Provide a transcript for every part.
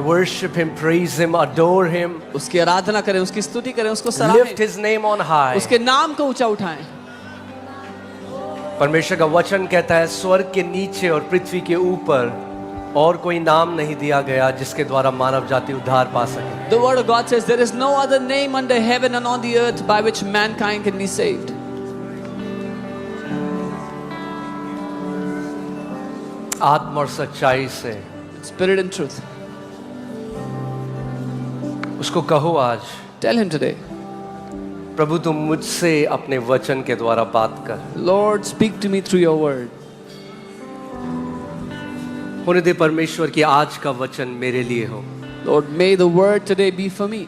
Worship him, praise him, adore him. उसकी आराधना करें, उसकी स्तुति करें, उसको सराहें, Lift his name on high. उसके नाम को ऊंचा उठाएं। परमेश्वर का वचन कहता है स्वर्ग के नीचे और पृथ्वी के ऊपर और कोई नाम नहीं दिया गया जिसके द्वारा मानव जाति उद्धार पा सके। The word of God says there is no other name under heaven and on the earth by which mankind can be saved. आत्मा और सच्चाई से Spirit and truth. उसको कहो आज, Tell him today, प्रभु तुम मुझसे अपने वचन के द्वारा बात कर। Lord, speak to me through your word. होने दे परमेश्वर कि आज का वचन मेरे लिए हो। Lord, may the word today be for me.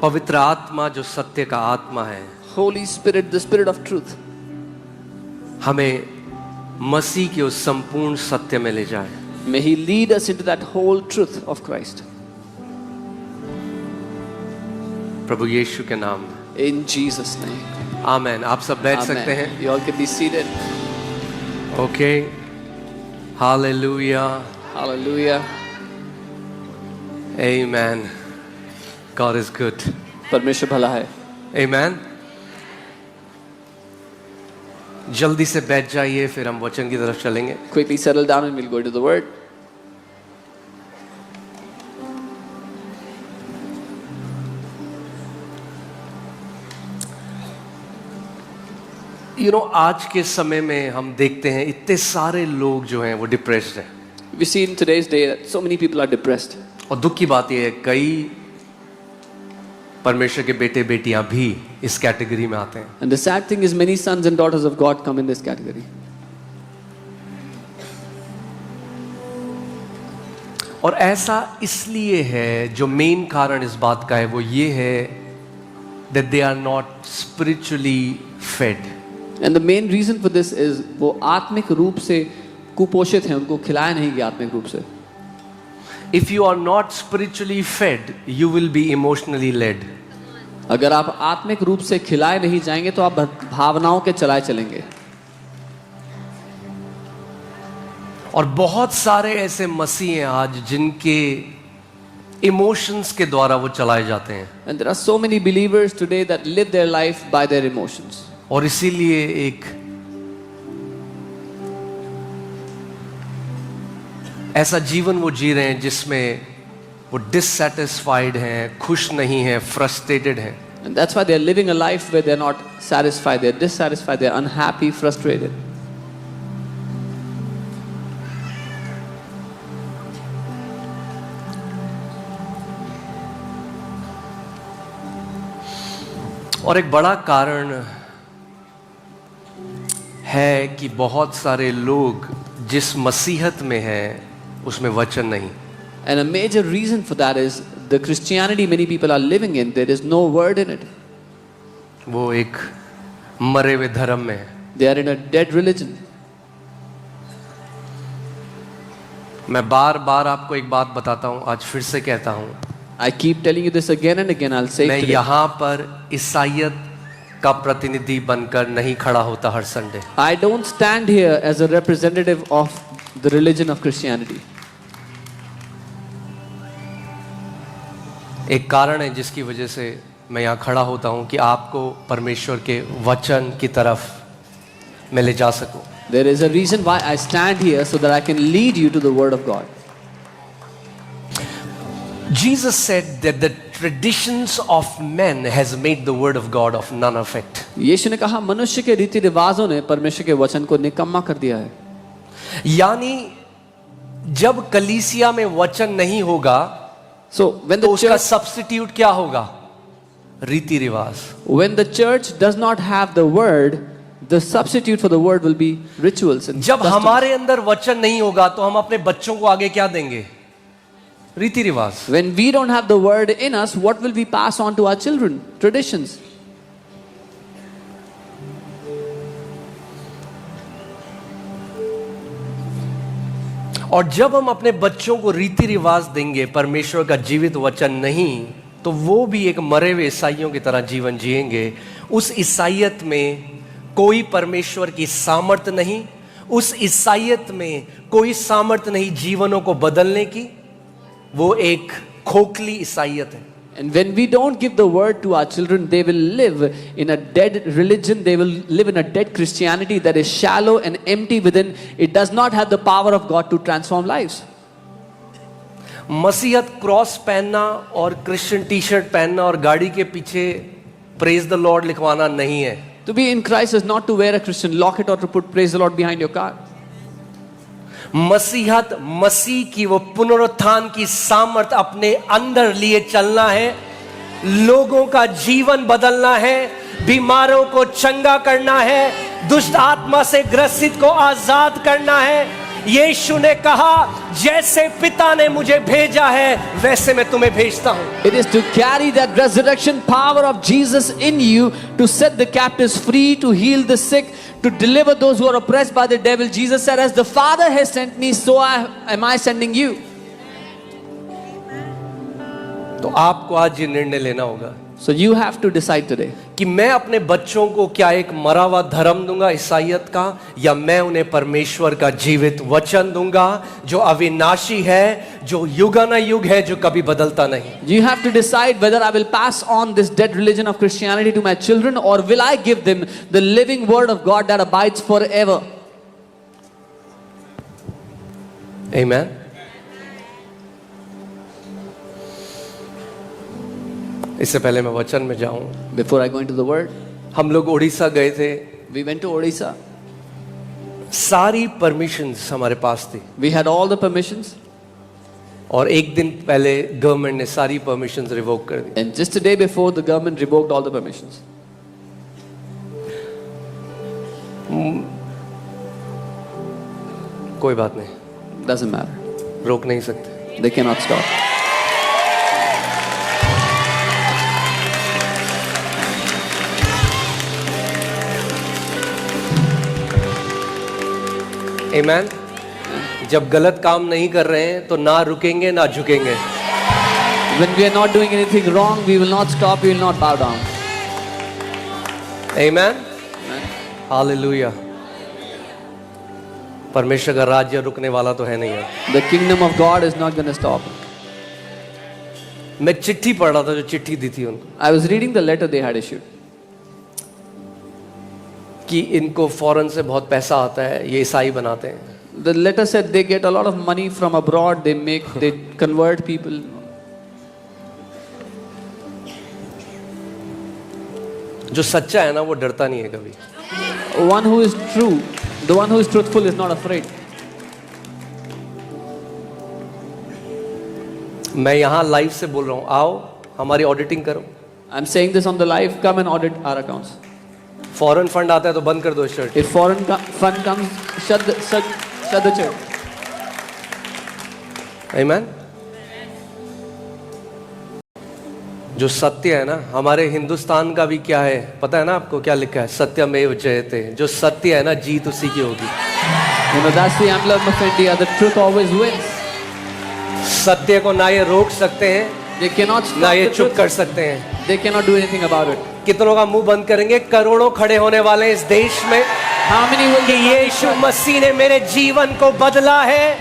पवित्र आत्मा जो सत्य का आत्मा है, Holy Spirit, the Spirit of truth, हमें मसीह के उस संपूर्ण सत्य में ले जाए। may he lead us into that whole truth of Christ. प्रभु यीशु के नाम में In Jesus' name. आमेन। आप सब बैठ सकते हैं। Amen. You all can be seated. Okay, hallelujah, Hallelujah. Amen. God is good. परमेश्वर भला है। आमेन। जल्दी से बैठ जाइए, फिर हम वचन की तरफ चलेंगे। Quickly settle down and we'll go to the word. आज के समय में हम देखते हैं इतने सारे लोग जो हैं वो डिप्रेस्ड हैं। We see in today's day that so many people are depressed. और दुख की बात यह है कई परमेश्वर के बेटे बेटियां भी इस कैटेगरी में आते हैं। And the sad thing is many sons and daughters of God come in this category. और ऐसा इसलिए है, जो मेन कारण इस बात का है वो ये है that they are not spiritually fed. And the main reason for this is वो आत्मिक रूप से कुपोषित हैं, उनको खिलाया नहीं गया आत्मिक रूप से। If you are not spiritually fed, you will be emotionally led. अगर आप आत्मिक रूप से खिलाए नहीं जाएंगे तो आप भावनाओं के चलाए चलेंगे। और बहुत सारे ऐसे मसीह हैं आज जिनके इमोशंस के द्वारा वो चलाए जाते हैं। And there are so many believers today that live their life by their emotions. और इसीलिए एक ऐसा जीवन वो जी रहे हैं जिसमें वो डिससैटिस्फाइड हैं, खुश नहीं हैं, फ्रस्ट्रेटेड हैं। And that's why they're living a life where they're not satisfied, they're dissatisfied, they're unhappy, frustrated. और एक बड़ा कारण है कि बहुत सारे लोग जिस मसीहत में हैं उसमें वचन नहीं। And a major reason for that is the Christianity many people are living in, there is no word in it. वो एक मरे हुए धर्म में है। They are in a dead religion. मैं बार बार आपको एक बात बताता हूँ, आज फिर से कहता हूँ, I keep telling you this again and again, I'll say मैं it today. यहाँ पर ईसाइयत का प्रतिनिधि बनकर नहीं खड़ा होता हर Sunday. I don't stand here as a representative of the religion of Christianity. एक कारण है जिसकी वजह से मैं यहाँ खड़ा होता हूँ कि आपको परमेश्वर के वचन की तरफ मैं ले जा सकूँ। There is a reason why I stand here, so that I can lead you to the word of God. Jesus said that the traditions of men has made the word of God of none effect. यीशु ने कहा मनुष्य के रीति रिवाजों ने परमेश्वर के वचन को निकम्मा कर दिया है। यानी जब कलीसिया में वचन नहीं होगा So when तो the उसका church, सब्स्टिट्यूट क्या होगा? रीति रिवाज। when the church does not have the word, the substitute for the word will be rituals and जब customs. हमारे अंदर वचन नहीं होगा तो हम अपने बच्चों को आगे क्या देंगे? रीति रिवाज। When we don't have the word in us, what will we pass on to our children? Traditions. और जब हम अपने बच्चों को रीति रिवाज देंगे, परमेश्वर का जीवित वचन नहीं, तो वो भी एक मरे हुए ईसाइयों की तरह जीवन जिएंगे। उस ईसाइयत में कोई परमेश्वर की सामर्थ नहीं, उस ईसाइयत में कोई सामर्थ्य नहीं जीवनों को बदलने की, वो एक खोखली ईसाइयत है। And when we don't give the word to our children, they will live in a dead religion. They will live in a dead Christianity that is shallow and empty within. It does not have the power of God to transform lives. मसीहत cross पहनना और Christian T shirt पहनना और गाड़ी के पीछे praise the Lord लिखवाना नहीं है। To be in Christ is not to wear a Christian locket or to put praise the Lord behind your car. मसीहत मसीह की वो पुनरुत्थान की सामर्थ अपने अंदर लिए चलना है, लोगों का जीवन बदलना है, बीमारों को चंगा करना है, दुष्ट आत्मा से ग्रसित को आजाद करना है। यीशु ने कहा, जैसे पिता ने मुझे भेजा है वैसे मैं तुम्हें भेजता हूं। It is to carry that resurrection power of Jesus in you, to set the captives free, to heal the sick, to deliver those who are oppressed by the devil. Jesus said, as the Father has sent me, so am I sending you. तो आपको आज ये निर्णय लेना होगा So you have to decide today. कि मैं अपने बच्चों को क्या एक मरा हुआ धर्म दूंगा ईसाइयत का, या मैं उन्हें परमेश्वर का जीवित वचन दूंगा जो अविनाशी है, जो युगानुयुग है, जो कभी बदलता नहीं। You have to decide whether I will pass on this dead religion of Christianity to my children, or will I give them the living word of God that abides forever. Amen. इससे पहले मैं वचन में जाऊं, Before I go into the word, हम लोग उड़ीसा गए थे, we went to Odisha. सारी परमिशंस हमारे पास थी, We had all the permissions, और एक दिन पहले गवर्नमेंट ने सारी परमिशंस रिवोक कर दी। and just a day before, the government revoked all the permissions. कोई बात नहीं, Doesn't matter. रोक नहीं सकते। They cannot stop. Amen. जब गलत काम नहीं कर रहे हैं तो ना रुकेंगे ना झुकेंगे। When we are not doing anything wrong, we will not stop, we will not bow down. Amen. Hallelujah. परमेश्वर का राज्य रुकने वाला तो है नहीं है। The kingdom of God is not going to stop. मैं चिट्ठी पढ़ रहा था जो चिट्ठी दी थी उनको, I was reading the letter they had issued. कि इनको फॉरेन से बहुत पैसा आता है, ये ईसाई बनाते हैं। The letter said they get a lot of money from abroad, they convert people. जो सच्चा है ना वो डरता नहीं है कभी। One who is true, the one who is truthful is not afraid. मैं यहाँ लाइव से बोल रहा हूँ, आओ हमारी ऑडिटिंग करो। I'm saying this on the live, come and audit our accounts. Foreign fund आता है तो बंद कर दो shirt. If foreign fund comes, shut the church. Amen. जो सत्य है ना, हमारे हिंदुस्तान का भी क्या है पता है ना आपको, क्या लिखा है? सत्यमेव जयते। जो सत्य है ना, जीत उसी की होगी। You know, that's the emblem of India. The truth always wins. सत्य को ना ये रोक सकते हैं, They cannot stop ना ये the चुप truth. कर सकते हैं। They cannot do anything about it. कितनों का मुंह बंद करेंगे? करोड़ों खड़े होने वाले हैं इस देश में How many will कि यीशु मसीह ने मेरे जीवन को बदला है,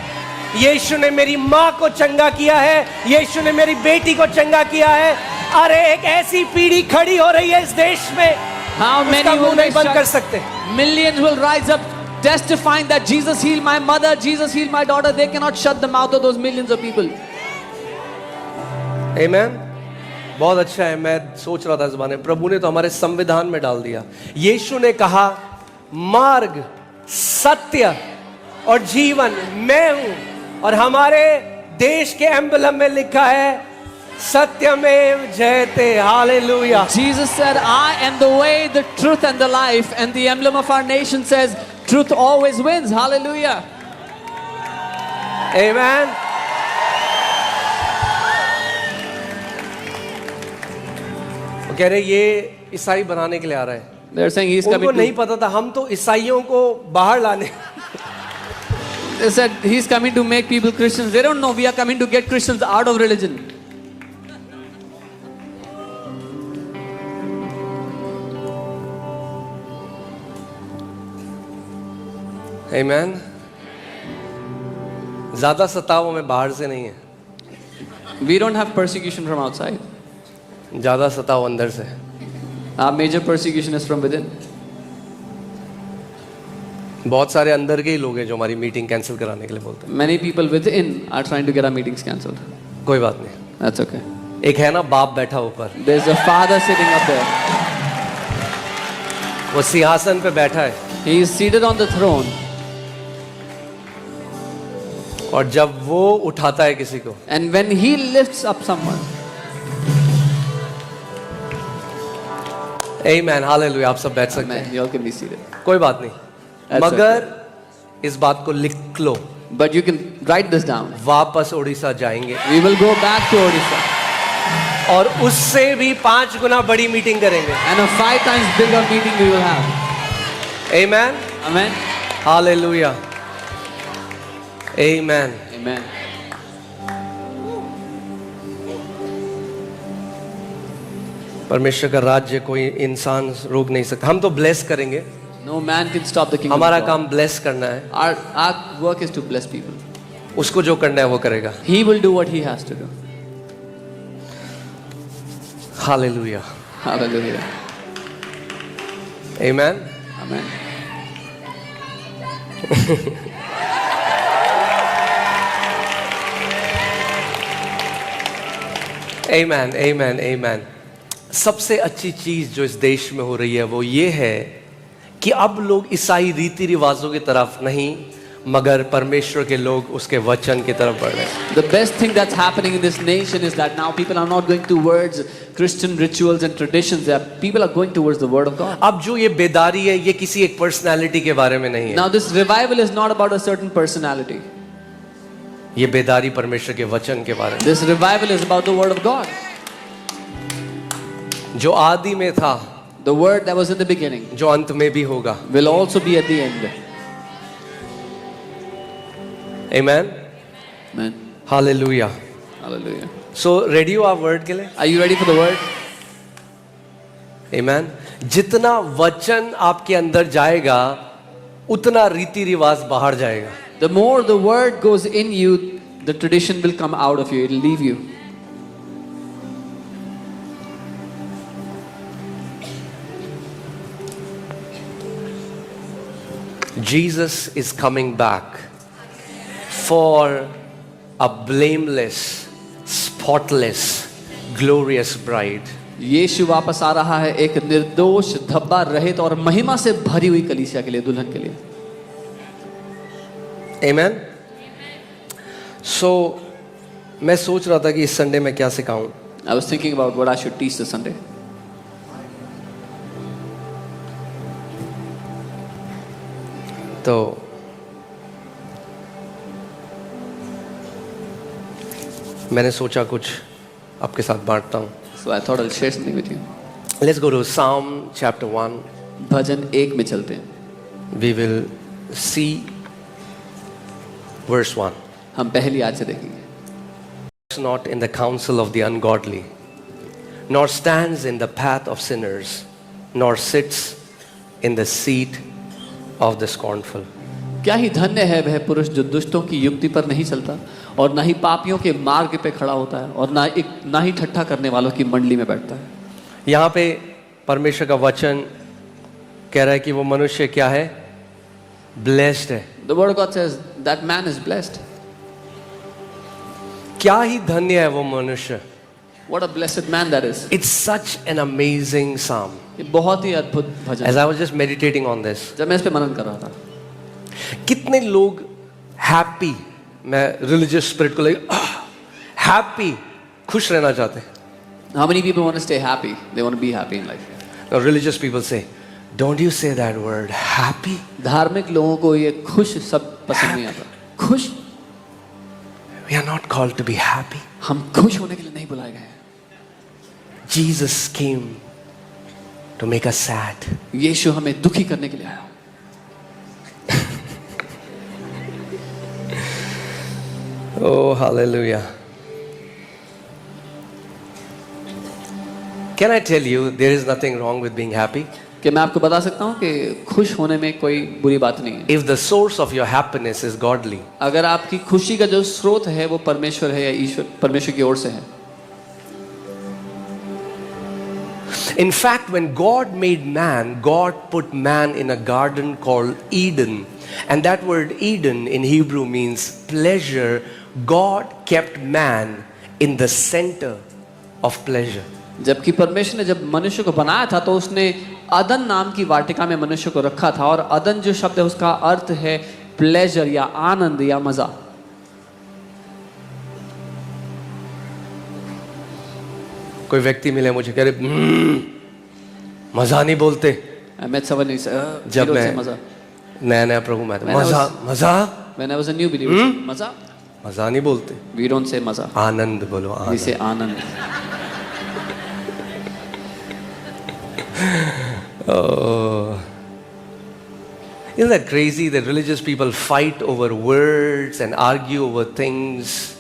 यीशु ने मेरी माँ को चंगा किया है, यीशु ने मेरी बेटी को चंगा किया है। अरे एक ऐसी पीढ़ी खड़ी हो रही है इस देश में, How उसका many मुंह will नहीं they बंद कर shut? सकते। Millions will rise up testifying that Jesus healed my mother, Jesus healed my daughter. They cannot shut the mouth of those millions of people. Amen. बहुत अच्छा है। मैं सोच रहा था इस बारे में, प्रभु ने तो हमारे संविधान में डाल दिया। यीशु ने कहा, मार्ग, सत्य और जीवन मैं हूं, और हमारे देश के एम्बलम में लिखा है सत्यमेव जयते। Hallelujah. Jesus said, I am the way, the truth and the life. And the emblem of our nation says, truth always wins. Hallelujah. Amen. वो कह रहे ये ईसाई बनाने के लिए आ रहा है। They're saying he's उनको coming नहीं to... पता था, हम तो ईसाइयों को बाहर लाने। They said he's coming to make people Christians. They don't know we are coming to get Christians out of religion. आमेन। ज्यादा सताव हमें बाहर से नहीं है, We don't have persecution from outside. ज्यादा सताव अंदर से। Our major persecution is from within. बहुत सारे अंदर के ही लोग हैं जो हमारी मीटिंग कैंसिल कराने के लिए बोलते हैं। Many people within are trying to get our meetings cancelled. कोई बात नहीं, That's okay. एक है ना बाप बैठा ऊपर, There's a father sitting up there. वो सिंहासन पे बैठा है, He is seated on the throne. और जब वो उठाता है किसी को, And when he lifts up someone, amen, hallelujah. आप सब बैठ सकते हैं, amen, you all can be seated. कोई बात नहीं। That's मगर इस बात को लिख लो, But you can write this down. वापस उड़ीसा जाएंगे We will go back to Odisha. और उससे भी 5 गुना बड़ी मीटिंग करेंगे। And a 5 times bigger meeting we will have. Amen, Amen. Hallelujah, amen. Amen. परमेश्वर का राज्य कोई इंसान रोक नहीं सकता। हम तो ब्लेस करेंगे, No man can stop the kingdom. हमारा of God. काम ब्लेस करना है, Our work is to bless people. उसको जो करना है वो करेगा। He will do what he has to do. Hallelujah, Hallelujah. Amen. Amen. आमेन, आमेन, आमेन। सबसे अच्छी चीज जो इस देश में हो रही है वो ये है कि अब लोग ईसाई रीति रिवाजों की तरफ नहीं, मगर परमेश्वर के लोग उसके वचन की तरफ बढ़ रहे हैं। The best thing that's happening in this nation is that now people are not going towards Christian rituals and traditions. People are going towards the Word of God. अब जो ये बेदारी है ये किसी एक पर्सनालिटी के बारे में नहीं है, Now this revival is not about a certain personality. ये बेदारी परमेश्वर के वचन के बारे में, This revival is about the Word of God. जो आदि में था, The Word that was in the beginning जो अंत में भी होगा। will also be at the end. Amen, Amen. Hallelujah. Hallelujah. So ready हो आप वर्ड के लिए? Are you ready for the Word? आमेन। जितना वचन आपके अंदर जाएगा उतना रीति रिवाज बाहर जाएगा। The more the Word goes in you, the tradition will come out of you. It will leave you. Jesus is coming back for a blameless, spotless, glorious bride. यीशु वापस आ रहा है एक निर्दोष, धब्बा रहित और महिमा से भरी हुई कलीसिया के लिए, दुल्हन के लिए। Amen. So मैं सोच रहा था कि इस संडे में क्या सिखाऊं। I was thinking about what I should teach this Sunday. तो मैंने सोचा कुछ आपके साथ बांटता हूं। So I thought I'll share something with you. Let's go to Psalm chapter 1. भजन 1 में चलते हैं। We will see verse 1. हम पहली आज से देखेंगे। Not in the counsel of the ungodly, nor stands in the path of sinners, nor sits in the seat of the scornful. क्या ही धन्य है वह पुरुष जो दुष्टों की युक्ति पर नहीं चलता और ना ही पापियों के मार्ग पे खड़ा होता है और ना ही ठट्ठा करने वालों की मंडली में बैठता है। यहाँ पे परमेश्वर का वचन कह रहा है कि वो मनुष्य क्या है? ब्लेस्ड है। The word of God says that man is blessed. क्या ही धन्य है वो मनुष्य। What a blessed man that is. It's such an amazing psalm. ये बहुत ही अद्भुत भजन As है। I was just meditating on this, जब मैं इस पे मनन कर रहा था, कितने लोग हैप्पी, मैं रिलीजियस स्पिरिट को लेकर हैप्पी, खुश रहना चाहते हैं। how many people want to stay happy? They want to be happy in life. Now religious people say, don't you say that word, happy? धार्मिक लोगों को ये खुश शब्द पसंद नहीं आता। खुश? We are not called to be happy. हम खुश होने के लिए नहीं बुलाए गए हैं। Jesus came to make us sad. यीशु हमें दुखी करने के लिए आया। Oh, hallelujah. Can I tell you, there is nothing wrong with being happy? कि मैं आपको बता सकता हूँ कि खुश होने में कोई बुरी बात नहीं है। If the source of your happiness is godly, अगर आपकी खुशी का जो स्रोत है वो परमेश्वर है या ईश्वर परमेश्वर की ओर से है। in fact, when God made man, God put man in a garden called Eden. And that word Eden in Hebrew means pleasure. God kept man in the center of pleasure. जबकि परमेश्वर ने जब मनुष्य को बनाया था तो उसने अदन नाम की वाटिका में मनुष्य को रखा था, और अदन जो शब्द है उसका अर्थ है प्लेजर या आनंद या मजा। कोई व्यक्ति मिले मुझे कह रहे मजा नहीं बोलते। मैं समझ नहीं सकता जब मैं मजा नया नया प्रभु में था, मजा मजा When I was a new believer, मजा मजा नहीं बोलते, we don't say मजा, आनंद बोलो, we Anand. say Anand. Oh. Isn't that crazy that religious people fight over words and argue over things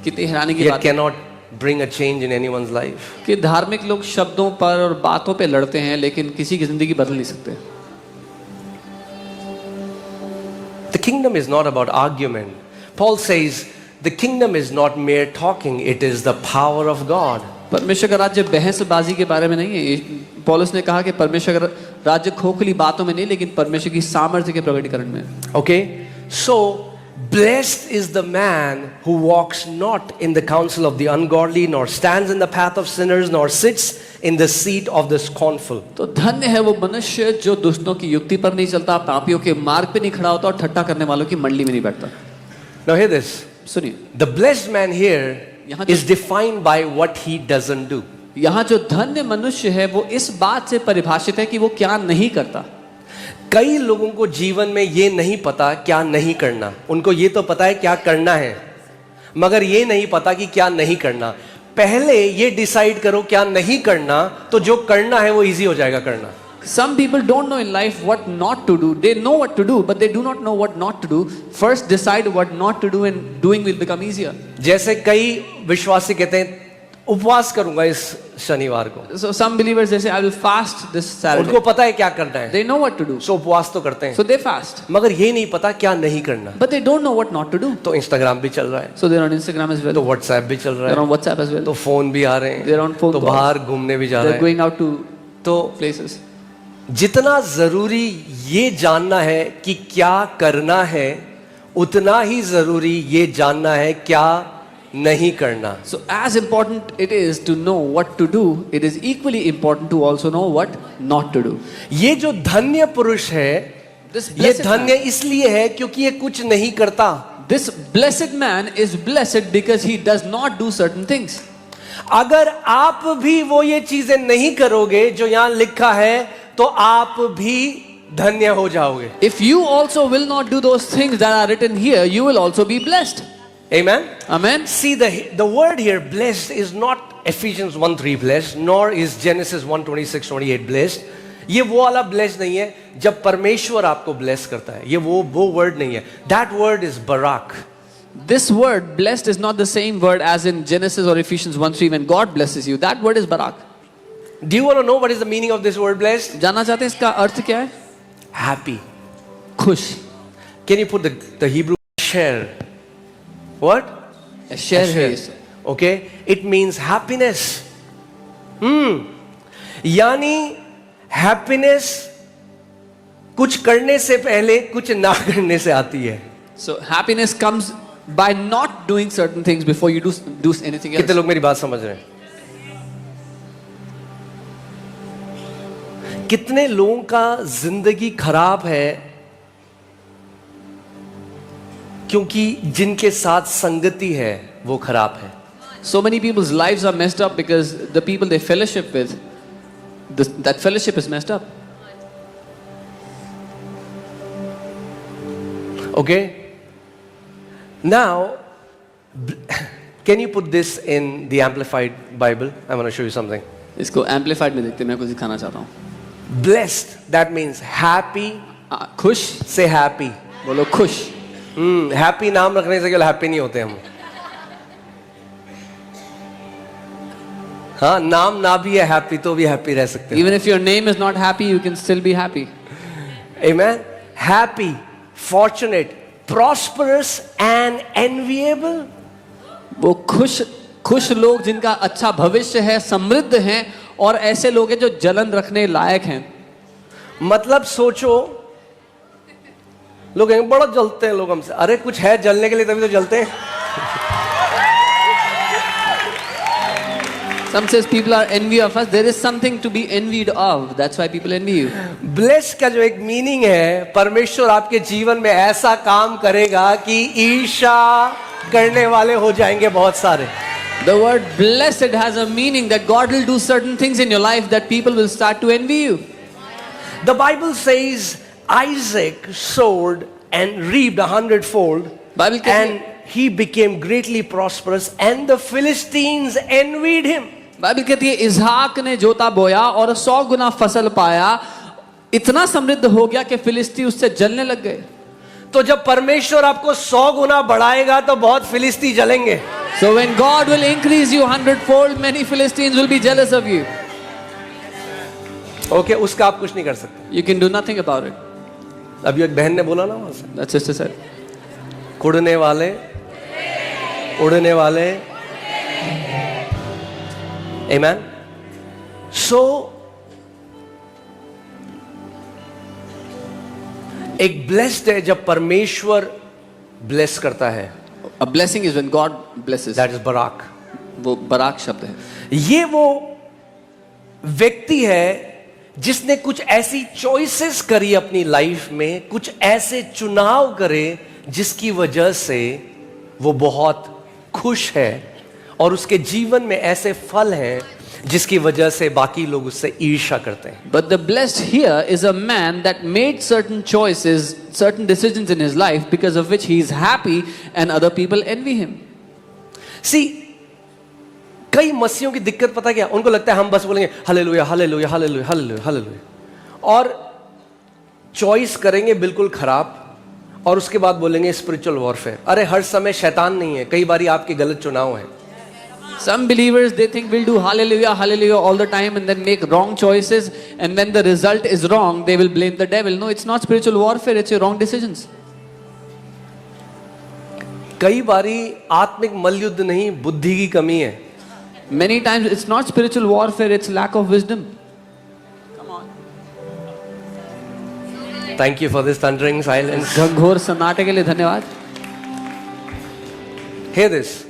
कितनी हैरानी की yet बात है cannot bring a change in anyone's life? कि धार्मिक लोग शब्दों पर और बातों पे लड़ते हैं लेकिन किसी की जिंदगी बदल नहीं सकते। The kingdom is not about argument. Paul says the kingdom is not mere talking, it is the power of God. परमेश्वर का राज्य बहसबाजी के बारे में नहीं है। पौलुस ने कहा कि परमेश्वर का राज्य खोखली बातों में नहीं लेकिन परमेश्वर की सामर्थ्य के प्रकटीकरण में। Okay? So, blessed is the man who walks not in the counsel of the ungodly, nor stands in the path of sinners, nor sits in the seat of the scornful. तो धन्य है वो मनुष्य जो दुष्टों की युक्ति पर नहीं चलता, पापियों के मार्ग पे नहीं खड़ा होता और ठट्ठा करने वालों की मंडली में नहीं बैठता। Now hear this. सुनिए, The blessed man here यहाँ is defined by what he doesn't do. यहाँ जो धन्य मनुष्य है वो इस बात से परिभाषित है कि वो क्या नहीं करता। कई लोगों को जीवन में ये नहीं पता क्या नहीं करना। उनको ये तो पता है क्या करना है, मगर ये नहीं पता कि क्या नहीं करना। पहले ये डिसाइड करो क्या नहीं करना, तो जो करना है वो इजी हो जाएगा करना। Some people don't know in life what not to do. They know what to do, but they do not know what not to do. First decide what not to do and doing will become easier. जैसे कई विश्वासी कहते हैं उपवास करूंगा इस शनिवार को। So some believers they say I will fast this Saturday. उनको पता है क्या करना है, They know what to do. सो उपवास तो करते हैं, So they fast. मगर ये नहीं पता क्या नहीं करना। But they don't know what not to do. तो इंस्टाग्राम भी चल रहा है, So they're on Instagram as well. तो व्हाट्सएप भी चल रहा They're on है, WhatsApp as well. तो फोन भी आ रहे हैं, They're on phone तो calls. बाहर घूमने भी जा रहे They're हैं। going out to तो places. जितना जरूरी ये जानना है कि क्या करना है, उतना ही जरूरी ये जानना है क्या नहीं करना। So as important it is to know what to do, it is equally important to also know what not to do. ये जो धन्य पुरुष है, This ये blessed धन्य man, इसलिए है क्योंकि ये कुछ नहीं करता। this blessed man is blessed because he does not do certain things. अगर आप भी वो ये चीजें नहीं करोगे जो यहां लिखा है, तो आप भी धन्य हो जाओगे। If you also will not do those things that are written here, you will also be blessed. Amen. Amen. See, the word here blessed is not Ephesians 1:3 blessed, nor is Genesis 1:26-28 blessed. ये वो वाला blessed नहीं है जब परमेश्वर आपको bless करता है, ये वो word नहीं है। That word is barak. This word blessed is not the same word as in Genesis or Ephesians 1:3 when God blesses you. That word is barak. Do you want to know what is the meaning of this word blessed? जानना चाहते हैं इसका अर्थ क्या है? Happy. खुश. Can you put the Hebrew share? What? Share है इसे. Okay, it means happiness. यानी happiness कुछ करने से पहले कुछ ना करने से आती है। So happiness comes by not doing certain things before you do anything else. कितने लोग मेरी बात समझ रहे हैं? कितने लोगों का जिंदगी खराब है क्योंकि जिनके साथ संगति है वो खराब है। So many people's lives are messed up because the people they fellowship with, that fellowship is messed up. Okay? Now, can you put this in the Amplified Bible? I want to show you something. इसको amplified में देखते हैं, मैं कुछ दिखाना चाहता हूँ. Blessed, that means happy. खुश. Say happy. बोलो खुश. Happy नाम रखने से केवल happy नहीं होते हम. हाँ, नाम ना भी है हैप्पी तो भी हैप्पी रह सकते हैं। Even if your name is not happy, you can still be happy. Amen. Happy, fortunate, prosperous and enviable. वो खुश लोग जिनका अच्छा भविष्य है, समृद्ध हैं, और ऐसे लोग हैं जो जलन रखने लायक हैं। मतलब सोचो, लोग कहेंगे बड़ा जलते हैं लोग हमसे। अरे कुछ है जलने के लिए तभी तो जलते हैं। Some says people are envy of us. There is something to be envied of. That's why people envy you. Bless का जो एक मीनिंग है, परमेश्वर आपके जीवन में ऐसा काम करेगा कि ईर्ष्या करने वाले हो जाएंगे बहुत सारे। The word blessed has a meaning that God will do certain things in your life that people will start to envy you. The Bible says Isaac sowed and reaped 100-fold, Bible कहती and he became greatly prosperous, and the Philistines envied him. Bible कहती है इसहाक ने जोता बोया और 100 गुना फसल पाया, इतना समृद्ध हो गया कि फिलिस्ती उससे जलने लग गए। तो जब परमेश्वर आपको 100 गुना बढ़ाएगा तो बहुत फिलिस्ती जलेंगे। So when God will increase you 100-fold, many Philistines will be jealous of you. Okay, उसका आप कुछ नहीं कर सकते। You can do nothing about it. अभी एक बहन ने बोला ना वहां से, That sister said. कुड़ने वाले उड़ने वाले। Amen. So एक ब्लेस्ड है जब परमेश्वर ब्लेस करता है। A blessing is when God blesses. That is barak. वो बराक शब्द है। ये वो व्यक्ति है जिसने कुछ ऐसी चॉइसेस करी अपनी लाइफ में, कुछ ऐसे चुनाव करे जिसकी वजह से वो बहुत खुश है, और उसके जीवन में ऐसे फल हैं जिसकी वजह से बाकी लोग उससे ईर्ष्या करते हैं। But the blessed here is a man that made certain choices, certain decisions in his life because of which he is happy and other people envy him. See, कई मसीहों की दिक्कत पता क्या, उनको लगता है हम बस बोलेंगे hallelujah hallelujah hallelujah hallelujah hallelujah, और चॉइस करेंगे बिल्कुल खराब, और उसके बाद बोलेंगे स्पिरिचुअल वॉरफेयर। अरे हर समय शैतान नहीं है, कई बारी आपके गलत चुनाव हैं। Some believers, they think we'll do hallelujah, hallelujah all the time and then make wrong choices, and when the result is wrong, they will blame the devil. No, it's not spiritual warfare, it's your wrong decisions. कई बारी आत्मिक मल्लयुद्ध नहीं, बुद्धि की कमी है। Many times it's not spiritual warfare, it's lack of wisdom. Thank you for this thundering silence. घंघोर सन्नाटे के लिए धन्यवाद। Hear this.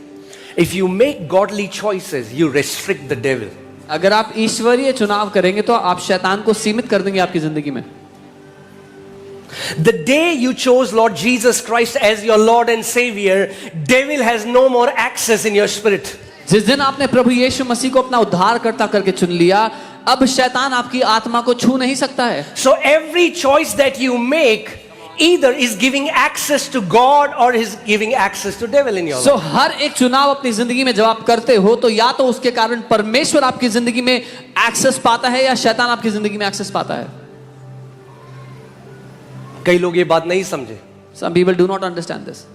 If you make godly choices, you restrict the devil. अगर आप ईश्वरीय चुनाव करेंगे तो आप शैतान को सीमित कर देंगे आपकी जिंदगी में। The day you chose Lord Jesus Christ as your Lord and Savior, devil has no more access in your spirit. जिस दिन आपने प्रभु यीशु मसीह को अपना उद्धारकर्ता करके चुन लिया, अब शैतान आपकी आत्मा को छू नहीं सकता है। So every choice that you make either is giving access to God or is giving access to devil in your life. So हर एक चुनाव अपनी जिंदगी में जब आप करते हो तो या तो उसके कारण परमेश्वर आपकी जिंदगी में एक्सेस पाता है या शैतान आपकी जिंदगी में एक्सेस पाता है। कई लोग ये बात नहीं समझे। Some people do not understand this.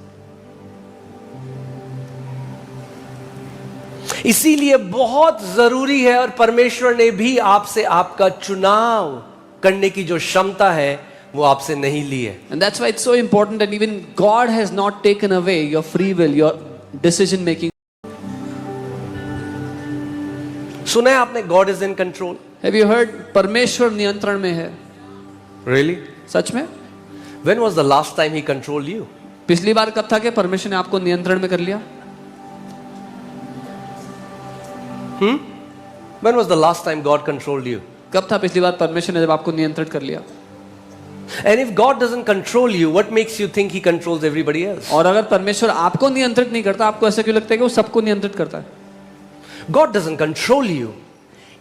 इसीलिए बहुत जरूरी है, और परमेश्वर ने भी आपसे आपका चुनाव करने की जो क्षमता है वो आपसे नहीं ली है। And that's why it's so important that even God has not taken away your free will, your decision making. सुना है आपने God is in control? Have you heard परमेश्वर नियंत्रण में है? Really? सच में? When was the last time he controlled you? पिछली बार कब था कि परमेश्वर ने आपको नियंत्रण में कर लिया? When was the last time God controlled you? कब था पिछली बार परमेश्वर ने जब आपको नियंत्रित कर लिया? And if God doesn't control you, what makes you think he controls everybody else? और अगर परमेश्वर आपको नियंत्रित नहीं करता, आपको ऐसा क्यों लगता है कि वो सबको नियंत्रित करता है? God doesn't control you.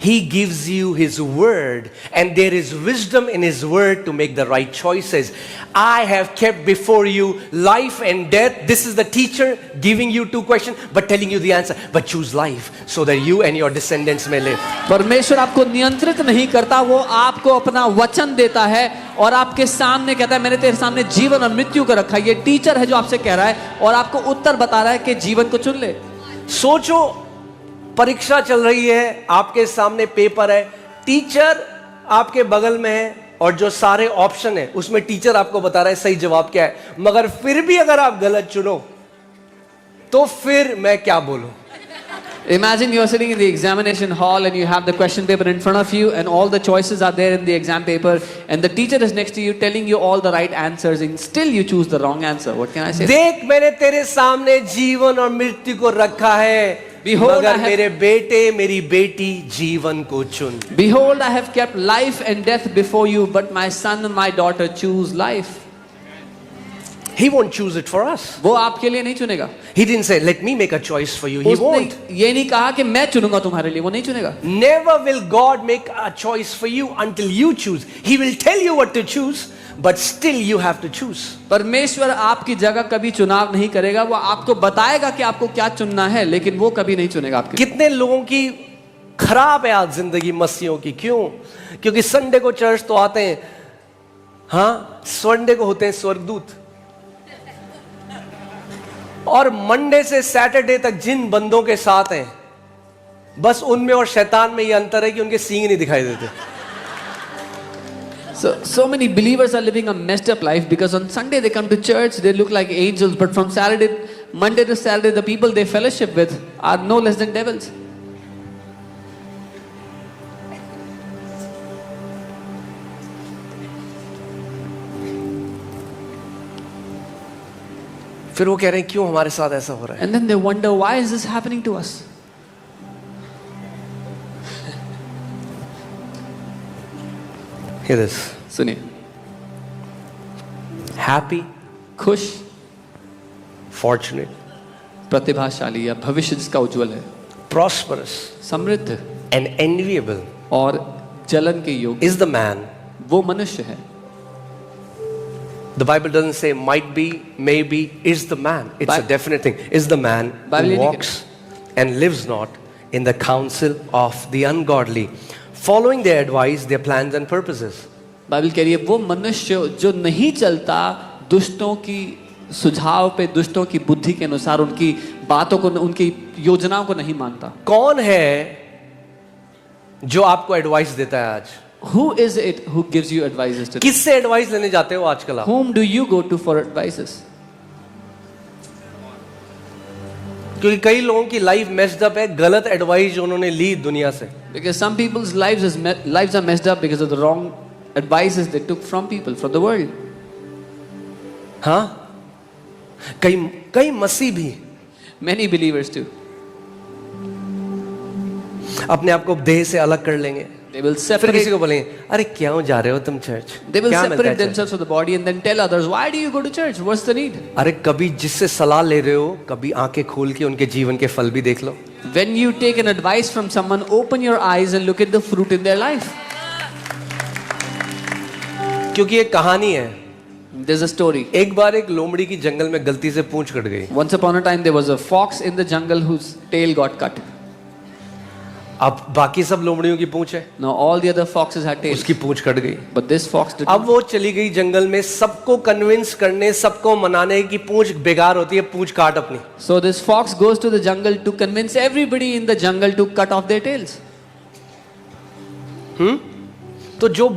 He gives you his word, and there is wisdom in his word to make the right choices. I have kept before you life and death. This is the teacher giving you two questions but telling you the answer. But choose life so that you and your descendants may live. परमेश्वर आपको नियंत्रित नहीं करता, वो आपको अपना वचन देता है और आपके सामने कहता है मैंने तेरे सामने जीवन और मृत्यु को रखा है। ये टीचर है जो आपसे कह रहा है और आपको उत्तर बता रहा है कि जीवन को चुन ले। सोचो, परीक्षा चल रही है, आपके सामने पेपर है, टीचर आपके बगल में है और जो सारे ऑप्शन है उसमें टीचर आपको बता रहा है सही जवाब क्या है, मगर फिर भी अगर आप गलत चुनो तो फिर मैं क्या बोलूं? Imagine you're sitting in the examination hall and you have the question paper in front of you and all the choices are there in the exam paper and the teacher is next to you telling you all the right answers and still you choose the wrong answer. What can I say? देख, मैंने तेरे सामने जीवन और मृत्यु को रखा है, Behold, मगर I have- मेरे बेटे मेरी बेटी जीवन को चुन। Behold, I have kept life and death before you, but my son and my daughter choose life. He won't choose it for us. वो आपके लिए नहीं चुनेगा. He didn't say, let me make a choice for you. He won't. उसने ये नहीं कहा कि मैं चुनूंगा तुम्हारे लिए, वो नहीं चुनेगा. Never will God make a choice for you until you choose. He will tell you what to choose, but still you have to choose. परमेश्वर आपकी जगह कभी चुनाव नहीं करेगा, वो आपको बताएगा कि आपको क्या चुनना है, लेकिन वो कभी नहीं चुनेगा आपके. कितने लोगों की खराब है आज जिंदगी मसीहों की, क्यों? क्योंकि संडे को चर्च तो आते हैं, हाँ, संडे को होते हैं स्वर्गदूत, और मंडे से सैटरडे तक जिन बंदों के साथ हैं, बस उनमें और शैतान में ये अंतर है कि उनके सींग नहीं दिखाई देते. So many believers are living a messed up life because on Sunday they come to church, they look like angels, but from Monday to Saturday, the people they fellowship with are no less than devils. फिर वो कह रहे हैं क्यों हमारे साथ ऐसा हो रहा है? And then they wonder, why is this happening to us? Here it is. सुनिए, Happy, खुश, fortunate, प्रतिभाशाली या भविष्य जिसका उज्जवल है, prosperous, समृद्ध and enviable और जलन के योग्य is the man. वो मनुष्य है. The Bible doesn't say might be, maybe, is the man. It's a definite thing. Is the man Bible who नहीं walks and lives not in the counsel of the ungodly, following their advice, their plans and purposes. Bible कह रही है वो मनुष्य जो नहीं चलता दुष्टों की सुझाव पे, दुष्टों की बुद्धि के अनुसार, उनकी बातों को, उनकी योजनाओं को नहीं मानता. कौन है जो आपको एडवाइस देता है आज? Who is it who gives you advices today? किससे एडवाइस लेने जाते हो आजकल आप? Whom do you go to for advices? क्योंकि कई लोगों की लाइफ मेस्ड अप है, गलत एडवाइस जो उन्होंने ली दुनिया से. Because some people's lives are messed up because of the wrong advices they took from people, from the world. हाँ, कई मसीह भी Many believers too. अपने आप को देह से अलग कर लेंगे. They will फिर किसी separate. को बोलेंगे अरे क्यों जा रहे हो तुम चर्च? They will क्या मिलता separate है church? themselves from the body and then tell others, why do you go to church? What's the need? अरे कभी जिससे सलाह ले रहे हो, कभी आंखें खोल के उनके जीवन के फल भी देख लो. When you take an advice from someone, open your eyes and look at the fruit in their life. क्योंकि एक कहानी है. There's a story. एक बार एक लोमड़ी की जंगल में गलती से पूंछ कट गई. Once upon a time, there was a fox in the jungle whose tail got cut. अब बाकी सब लोमड़ियों की पूंछ है, Now all the other foxes had tails, उसकी पूंछ कट गई. but this fox did अब not. वो चली गई जंगल में सबको कन्विंस करने, सबको मनाने की पूंछ बेकार होती है, पूंछ काट अपनी. So this fox goes to the jungle to convince everybody in the jungle to cut off their tails. तो जो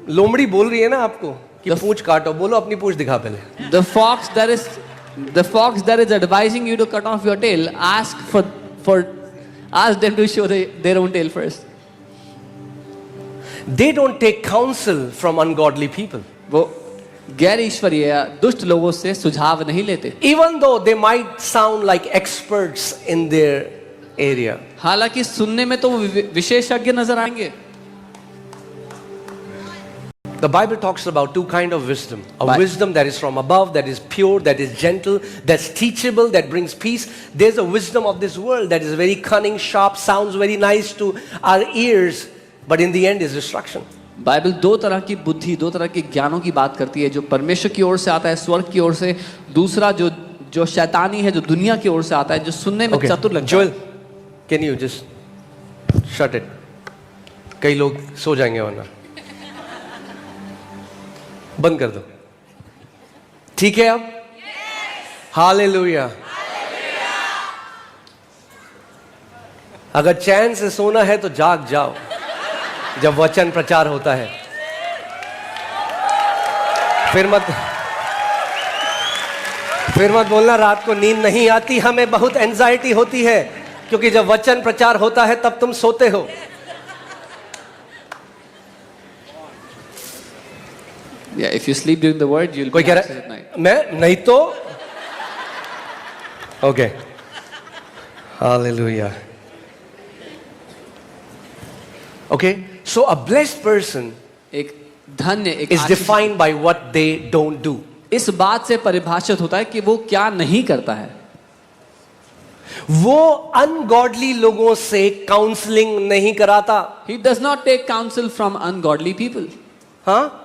लोमड़ी बोल रही है ना आपको कि पूंछ काटो, बोलो अपनी पूंछ दिखा पहले. The fox that is advising you to cut off your tail, ask them to show their own tail first. They don't take counsel from ungodly people. वो गैर ईश्वरीय या दुष्ट लोगों से सुझाव नहीं लेते. Even though they might sound like experts in their area. हालांकि सुनने में तो वो विशेषज्ञ नजर आएंगे. The Bible talks about two kind of wisdom. A Bi- wisdom that is from above, that is pure, that is gentle, that's teachable, that brings peace. There's a wisdom of this world that is very cunning, sharp, sounds very nice to our ears, but in the end is destruction. Bible दो तरह की बुद्धि, दो तरह के ज्ञानों की बात करती है, जो परमेश्वर की ओर से आता है, स्वर्ग की ओर से. दूसरा जो शैतानी है, जो दुनिया की ओर से आता है, जो सुनने में चतुर लगता Joel, है. can you just shut it? कई लोग सो जाएंगे वरना. बंद कर दो. ठीक है अब? हालेलुया. अगर चैन से सोना है तो जाग जाओ जब वचन प्रचार होता है। फिर मत बोलना रात को नींद नहीं आती, हमें बहुत एंजाइटी होती है, क्योंकि जब वचन प्रचार होता है तब तुम सोते हो। Yeah, if you sleep during the word, you'll कोई be कह anxious रहा at night. है मैं नहीं तो okay hallelujah. Okay so a blessed person एक धन्य, एक is Ashish defined by what they don't do. इस बात से परिभाषित होता है कि वो क्या नहीं करता है। वो अनगॉडली लोगों से काउंसलिंग नहीं कराता। He does not take counsel from ungodly people. हाँ,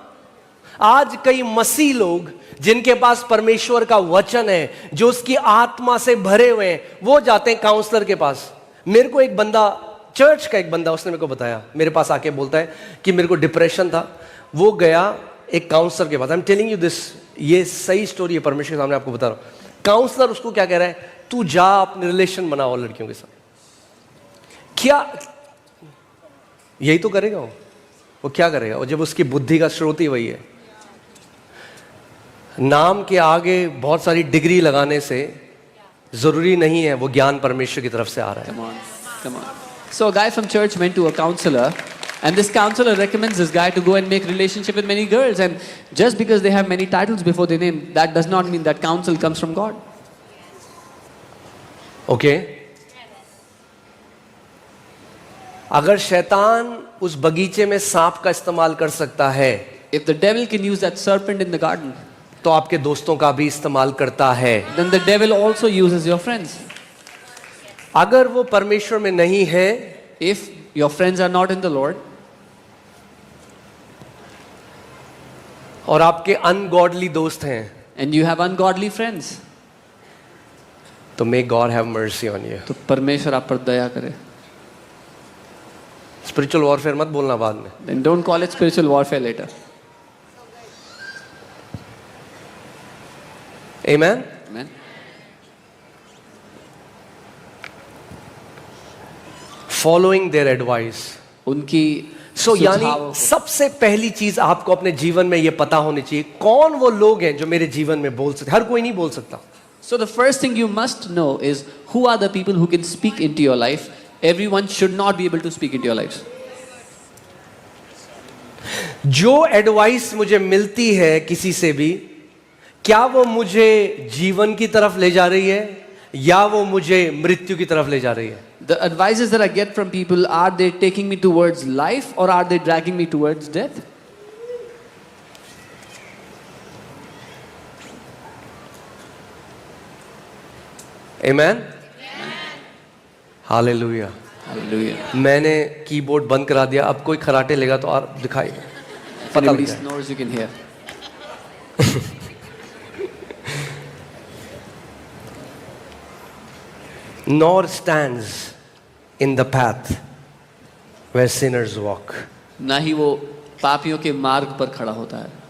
आज कई मसीह लोग जिनके पास परमेश्वर का वचन है, जो उसकी आत्मा से भरे हुए हैं, वो जाते हैं काउंसलर के पास। मेरे को एक बंदा, चर्च का एक बंदा, उसने मेरे को बताया, मेरे पास आके बोलता है कि मेरे को डिप्रेशन था। वो गया एक काउंसलर के पास। I am telling you this, ये सही स्टोरी है, परमेश्वर के सामने आपको बता रहा हूं। काउंसलर उसको क्या कह रहा है, तू जा अपने रिलेशन बनाओ लड़कियों के साथ। क्या यही तो करेगा वो क्या करेगा? और जब उसकी बुद्धि का स्रोत ही वही है। नाम के आगे बहुत सारी डिग्री लगाने से जरूरी नहीं है वो ज्ञान परमेश्वर की तरफ से आ रहा है। Come on. So a guy from church went to a counselor, and this counselor recommends this guy to go and make relationship with many girls. And just because they have many titles before their name, that does not mean that counsel comes from God. Okay अगर शैतान उस बगीचे में सांप का इस्तेमाल कर सकता है, If the devil can use that serpent in the garden, तो आपके दोस्तों का भी इस्तेमाल करता है। then the devil also uses your friends. अगर वो परमेश्वर में नहीं है, If your friends are not in the Lord, और आपके अनगॉडली दोस्त हैं, and you have ungodly friends, तो may God have mercy on you. तो परमेश्वर आप पर दया करे। स्पिरिचुअल वॉरफेयर मत बोलना बाद में। Then don't call it spiritual warfare later. Amen. Amen. Following their advice. उनकी सो यानी सुझावों को- सबसे पहली चीज आपको अपने जीवन में ये पता होनी चाहिए, कौन वो लोग हैं जो मेरे जीवन में बोल सकते। हर कोई नहीं बोल सकता। So the first thing you must know is who are the people who can speak into your life. Everyone should not be able to speak into your lives. जो एडवाइस मुझे मिलती है किसी से भी, क्या वो मुझे जीवन की तरफ ले जा रही है या वो मुझे मृत्यु की तरफ ले जा रही है? The advices that I get from people, are they taking me towards life or are they dragging me towards death? Amen? Hallelujah. Hallelujah. मैंने कीबोर्ड बंद करा दिया, अब कोई खराटे लेगा तो और दिखाई If पता anybody लग जाए। snores, you can hear. Nor stands in the path where sinners walk. ना ही वो पापियों के मार्ग पर खड़ा होता है।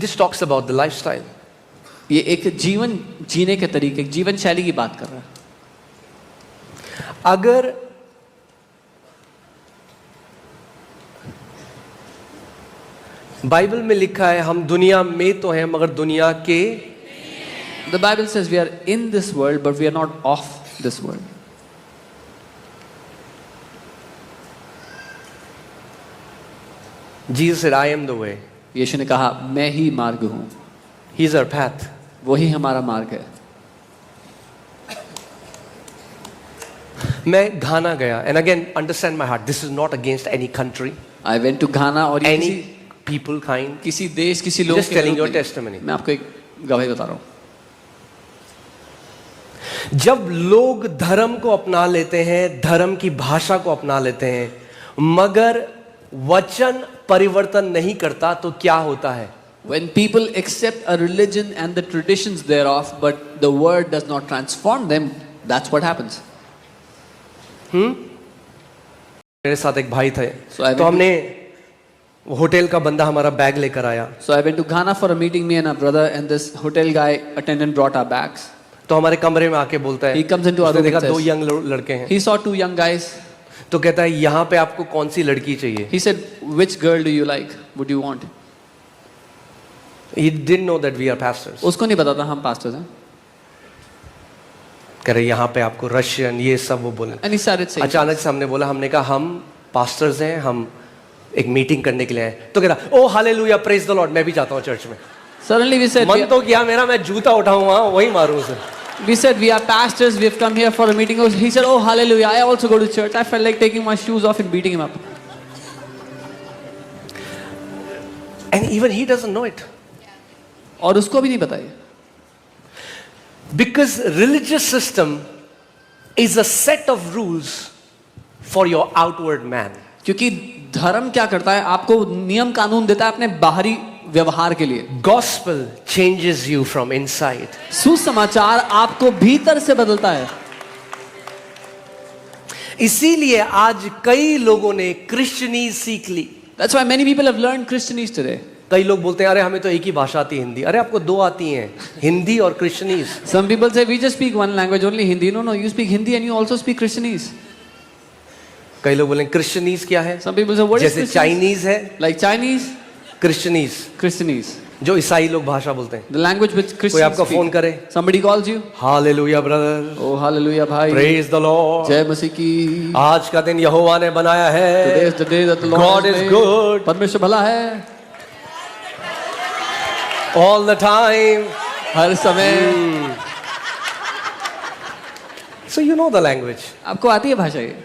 This talks about the lifestyle. ये एक जीवन जीने के तरीके, एक जीवन शैली की बात कर रहा है। अगर बाइबल में लिखा है हम दुनिया में तो हैं मगर दुनिया के, The Bible says we are in this world, but we are not of this world. Jesus said, I am the way. यीशु ने कहा, मैं ही मार्ग हूँ। He is our path. वही हमारा मार्ग है। मैं घाना गया, and again understand my heart, this is not against any country, I went to Ghana और ये any people kind. किसी देश, किसी लोग Just के telling विरुद्ध your नहीं। testimony. मैं आपको एक गवाही बता रहा हूँ। जब लोग धर्म को अपना लेते हैं, धर्म की भाषा को अपना लेते हैं, मगर वचन परिवर्तन नहीं करता, तो क्या होता है? When people accept a religion and the traditions thereof, but the word does not transform them, that's what happens. मेरे साथ एक भाई थे, So I तो went हमने होटल का बंदा हमारा बैग लेकर आया, So I went to Ghana for a meeting, me and a brother, and this hotel guy attendant brought our bags. तो हमारे कमरे में आके बोलता है, He comes into our उसने room देखा and दो says- यंग लड़के हैं, He saw two young guys. तो कहता है यहाँ पे आपको कौन सी लड़की चाहिए? He said, which girl do you like? Would you want? He didn't know that we are pastors. उसको नहीं पता था हम pastors हैं. कह रहे यहाँ पे आपको रशियन ये सब वो बोले. And he started saying, अचानक से हमने बोला, हमने कहा हम पास्टर्स हैं, हम एक मीटिंग करने के लिए आए. तो कह रहा ओ हालेलुया प्रेज द लॉर्ड, मैं भी जाता हूँ चर्च में. suddenly we said, मन तो किया मेरा, मैं जूता उठाऊं वहां वही मारूं उसे. we are pastors, we have come here for a meeting. He said, oh hallelujah, I also go to church. I felt like taking my shoes off and beating him up. And even he doesn't know it. और उसको भी नहीं पता ये. Because religious system is a set of rules for your outward man. क्योंकि धर्म क्या करता है, आपको नियम कानून देता है अपने बाहरी व्यवहार के लिए. Gospel changes you from inside. सुसमाचार आपको भीतर से बदलता है. इसीलिए आज कई लोगों ने क्रिश्चियनी सीख ली. That's why many people have learned Christianese today. कई लोग बोलते हैं अरे हमें तो एक ही भाषा आती है हिंदी. अरे आपको दो आती हैं, हिंदी और क्रिश्चियनीज. Some people say we just speak one language only, Hindi. No, you speak Hindi and you also speak Christianese. कई लोग बोलेंगे क्रिश्चियनीज क्या है? Some people say what is जैसे Christianese? चाइनीज है, Like Chinese, क्रिश्चियनीज Christianese. जो ईसाई लोग भाषा बोलते हैं. The language which कोई Christians आपका फोन speak. करे, Somebody calls you. Hallelujah brother, Oh hallelujah भाई. प्रेज द लॉर्ड, जय मसीह की. आज का दिन यहोवा ने बनाया Today है, is the day that the Lord God has is made. good. परमेश्वर भला है. all the time. हर समय. So you know the language. आपको आती है भाषा ये.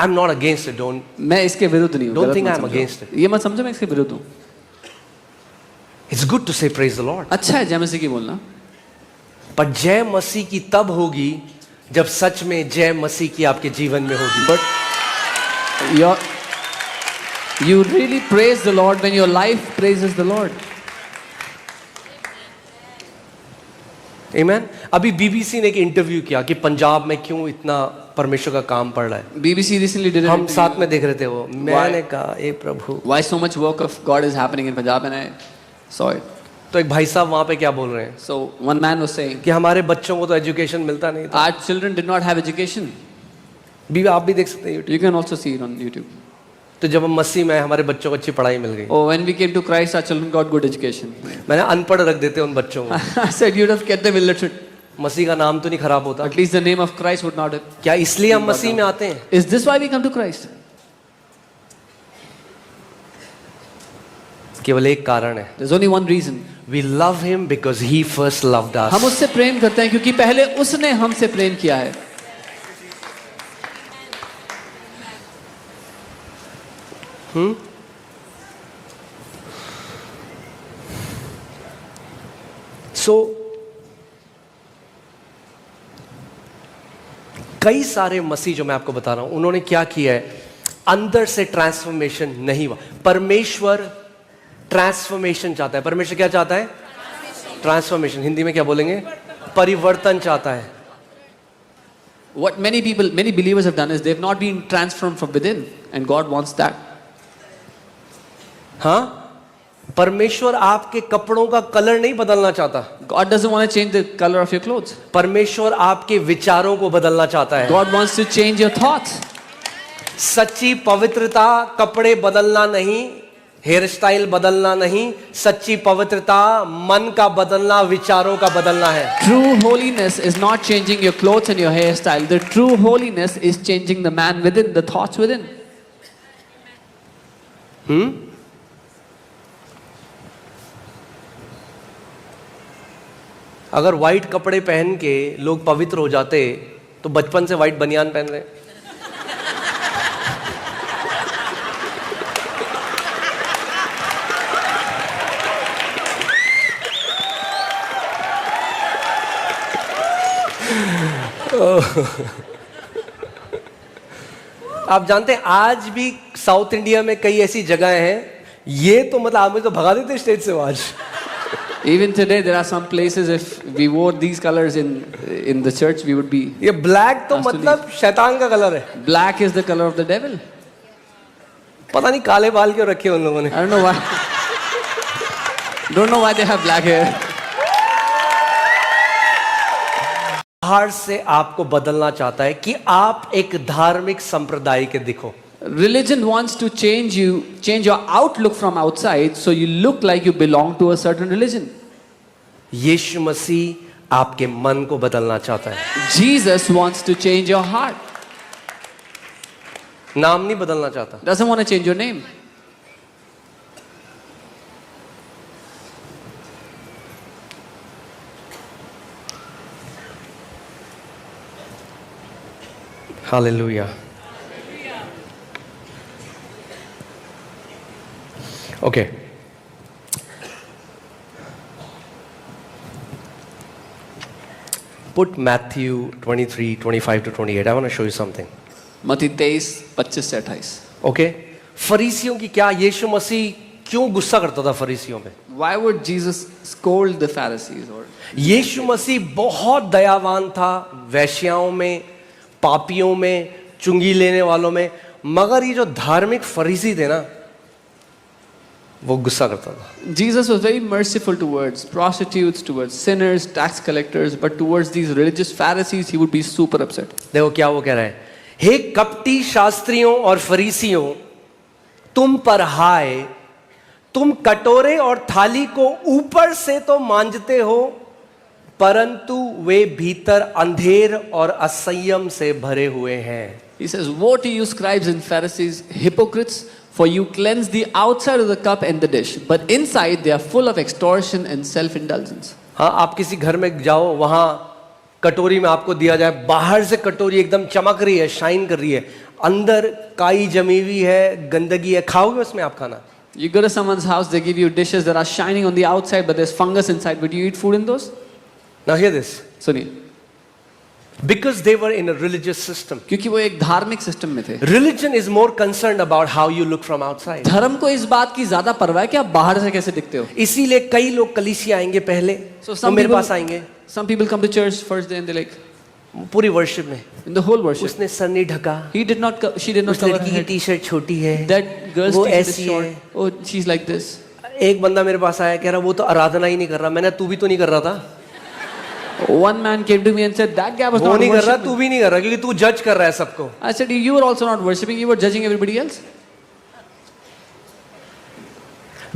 I'm not against it. Don't मैं इसके विरुद्ध नहीं हूँ. Don't गलत think मत I'm समझो. against it. ये मत समझो मैं इसके विरुद्ध हूँ. It's good to say praise the Lord. अच्छा है जय मसीह की बोलना. पर जय मसीह की तब होगी जब सच में जय मसीह की आपके जीवन में होगी. But you really praise the Lord when your life praises the Lord. Amen. अभी बीबीसी ने एक इंटरव्यू किया कि पंजाब में क्यों इतना परमेश्वर का काम पड़ रहा है. BBC recently did an हम interview. साथ में देख रहे थे वो. मैंने कहा ए प्रभु. Why so much work of God is happening in Punjab, and I saw it. तो एक भाई साहब वहां पे क्या बोल रहे हैं So one man was saying, कि हमारे बच्चों को तो एजुकेशन मिलता नहीं था. our children did not have education. आप भी देख सकते हैं YouTube. You can also see it on YouTube. तो जब हम मसीह में आए, हमारे बच्चों को अच्छी पढ़ाई मिल गई. Oh, when we came to Christ, our children got good education. मैंने अनपढ़ रख देते उन बच्चों को. I said, you'd have kept them illiterate. मसीह का नाम तो नहीं खराब होता. At least the name of Christ would not have. क्या इसलिए हम मसीह में आते हैं? Is this why we come to Christ? केवल एक कारण है. There's only one reason. We love him because he first loved us. हम उससे प्रेम करते हैं क्योंकि पहले उसने हमसे प्रेम किया है. So कई सारे मसीह जो मैं आपको बता रहा हूं, उन्होंने क्या किया है, अंदर से ट्रांसफॉर्मेशन नहीं हुआ. परमेश्वर ट्रांसफॉर्मेशन चाहता है. परमेश्वर क्या चाहता है? ट्रांसफॉर्मेशन. हिंदी में क्या बोलेंगे? परिवर्तन चाहता है. What many believers have done is they've not been transformed from within, and God wants that. हाँ, परमेश्वर आपके कपड़ों का कलर नहीं बदलना चाहता. God doesn't want to change the color of your clothes. परमेश्वर आपके विचारों को बदलना चाहता है. God wants to change your thoughts. सच्ची पवित्रता कपड़े बदलना नहीं, हेयर स्टाइल बदलना नहीं. सच्ची पवित्रता मन का बदलना, विचारों का बदलना है. True holiness is not changing your clothes and your hairstyle. The true holiness is changing the man within, the thoughts within. अगर व्हाइट कपड़े पहन के लोग पवित्र हो जाते तो बचपन से व्हाइट बनियान पहन रहे. आप जानते हैं आज भी साउथ इंडिया में कई ऐसी जगहें हैं, ये तो मतलब आप मुझे तो भगा देते स्टेज से आज. Even today, there are some places if we wore these colors in the church, we would be. ये ब्लैक तो Has to मतलब शैतान का कलर है। Black is the color of the devil. पता नहीं काले बाल क्यों रखे उन लोगों ने। I don't know why. Don't know why they have black hair. बाहर से आपको बदलना चाहता है कि आप एक धार्मिक संप्रदाय के दिखो। Religion wants to change your outlook from outside, so you look like you belong to a certain religion. यीशु मसीह आपके मन को बदलना चाहता है। Jesus wants to change your heart. नाम नहीं बदलना चाहता। Doesn't want to change your name. Hallelujah. Okay. Put Matthew 23, 25 to 28. I want to show you something. मत्ती 23, 25 से 28. Okay? फरीसियों की क्या यीशु मसीह क्यों गुस्सा करता था फरीसियों पे? Why would Jesus scold the Pharisees? Or यीशु मसीह बहुत दयावान था वैश्याओं में, पापियों में, चुंगी लेने वालों में, मगर ये जो धार्मिक फरीसी थे ना, वो गुस्सा करता था। Jesus was very merciful towards prostitutes, towards sinners, tax collectors, but towards these religious Pharisees, he would be super upset. देखो क्या वो कह रहा है, हे कपटी शास्त्रियों और फरीसियों, तुम पर हाय, तुम कटोरे और थाली को ऊपर से तो मांजते हो, परंतु वे भीतर अंधेर और असंयम से भरे हुए हैं। He says, woe to you scribes and Pharisees, hypocrites, for you cleanse the outside of the cup and the dish, but inside they are full of extortion and self-indulgence. हाँ, आप किसी घर में जाओ, वहां कटोरी में आपको दिया जाए, बाहर से कटोरी एकदम चमक रही है, शाइन कर रही है, अंदर काई जमी हुई है, गंदगी है, खाओगे उसमें आप खाना? You go to someone's house, they give you dishes that are shining on the outside, but there's fungus inside. Would you eat food in those? Now hear this. सुनिए, Because they were in a religious system. क्योंकि वो एक धार्मिक system में थे. Religion is more concerned about how you look from outside. धर्म को इस बात की ज्यादा परवाह है कि आप बाहर से कैसे दिखते हो. इसीलिए कई लोग कलीसिया आएंगे पहले, तो मेरे पास आएंगे, some people come to church first day and they like, पूरी वर्शिप में, in the whole worship, उसने सर नहीं ढका, she did not उस cover her लड़की की head. टी-शर्ट छोटी है, That girl's वो t-shirt is ऐसी short. है। Oh, she's like this. एक बंदा मेरे पास आया, कह रहा वो तो आराधना ही नहीं कर रहा। मैंने, तू भी तो नहीं कर रहा था? One man came to me and said, that guy was वो not नहीं कर रहा, worshiping. तू भी नहीं कर रहा, क्योंकि तू जज कर रहा है सबको। I said, you were also not worshipping, you were judging everybody else.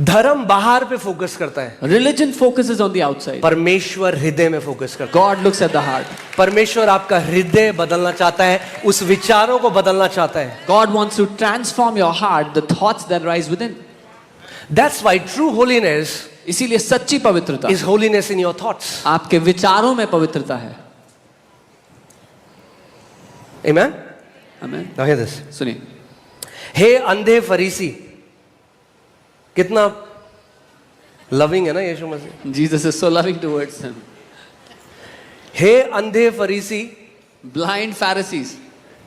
धर्म बाहर पे फोकस करता है, Religion focuses on the outside. परमेश्वर हृदय में फोकस करता है। God looks at the heart. परमेश्वर आपका हृदय बदलना चाहता है, उस विचारों को बदलना चाहता है। God wants to transform your heart, the thoughts that rise within. That's why true holiness इसीलिए सच्ची पवित्रता is holiness in your thoughts. आपके विचारों में पवित्रता है. Amen? Amen. Now hear this. सुनिए, हे अंधे फरीसी, कितना लविंग है ना यीशु मसीह। Jesus is so loving towards him. हे अंधे फरीसी, Blind Pharisees,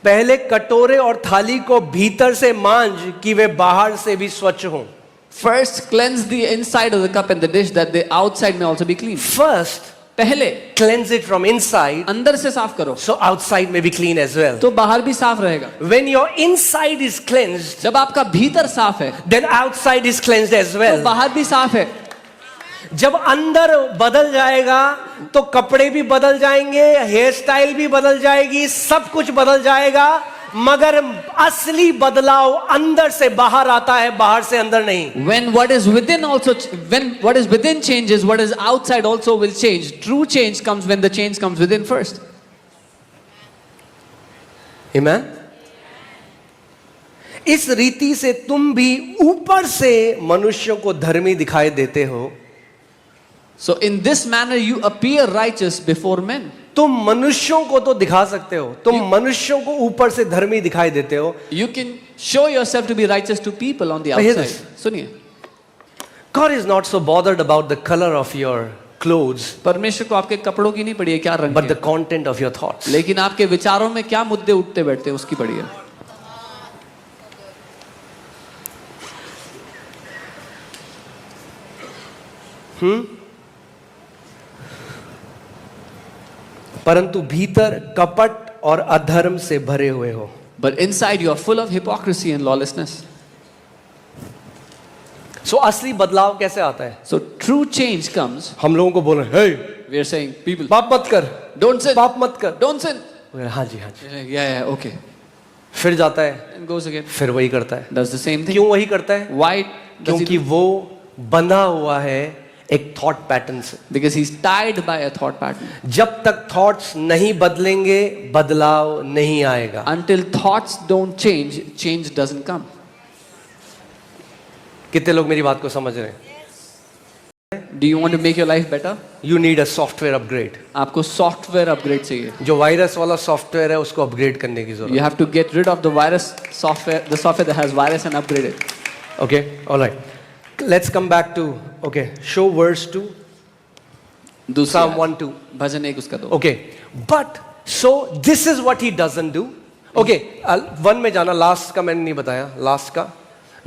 पहले कटोरे और थाली को भीतर से मांज कि वे बाहर से भी स्वच्छ हों। first cleanse the inside of the cup and the dish that the outside may also be clean. First, पहले cleanse it from inside, अंदर से साफ करो, so outside may be clean as well. तो बाहर भी साफ रहेगा. When your inside is cleansed, जब आपका भीतर साफ है, then outside is cleansed as तो well. बाहर भी साफ है. जब अंदर बदल जाएगा तो कपड़े भी बदल जाएंगे, हेयर स्टाइल भी बदल जाएगी, सब कुछ बदल जाएगा, मगर असली बदलाव अंदर से बाहर आता है, बाहर से अंदर नहीं। When what is within changes, what is outside also will change. True change comes when the change comes within first. Amen? इस रीति से तुम भी ऊपर से मनुष्यों को धर्मी दिखाई देते हो। So in this manner you appear righteous before men. तुम मनुष्यों को तो दिखा सकते हो, तुम मनुष्यों को ऊपर से धर्मी दिखाई देते हो। You can show yourself to be righteous to people on the But hear outside. this. सुनिए, God is not so bothered about the color of your clothes, परमेश्वर को आपके कपड़ों की नहीं पड़ी है क्या रंग but the है, content of your thoughts. लेकिन आपके विचारों में क्या मुद्दे उठते बैठते हैं उसकी पड़ी है. परंतु भीतर कपट और अधर्म से भरे हुए हो। But inside you are full of hypocrisy and lawlessness. सो असली बदलाव कैसे आता है? So true change comes. हम लोगों को बोल रहे हैं, हे We are saying, people, पाप मत कर, don't sin, पाप मत कर। don't sin. हाँ जी हाँ जी। Yeah, okay. फिर जाता है, And goes again. फिर वही करता है। Does the same thing. क्यों वही करता है? Why does he क्योंकि do? वो बंधा हुआ है एक थॉट पैटर्न से। Because he's tied by a thought pattern. जब तक थॉट्स नहीं बदलेंगे, बदलाव नहीं आएगा। Until thoughts don't change, change doesn't come. कितने लोग मेरी बात को समझ रहे हैं? Do you want to make your life better? You need a software upgrade. आपको सॉफ्टवेयर अपग्रेड चाहिए. जो वायरस वाला सॉफ्टवेयर है उसको अपग्रेड करने की You जरूरत have to get rid of the virus software, the software that has virus, and upgrade it. है। Okay, alright, let's come back to, okay, show verse 2, दूसरा Psalm 1:2. भजन 1 उसका 2. Okay, but so this is what he doesn't do. Okay, 1 में जाना, last का मैंने नहीं बताया, लास्ट का,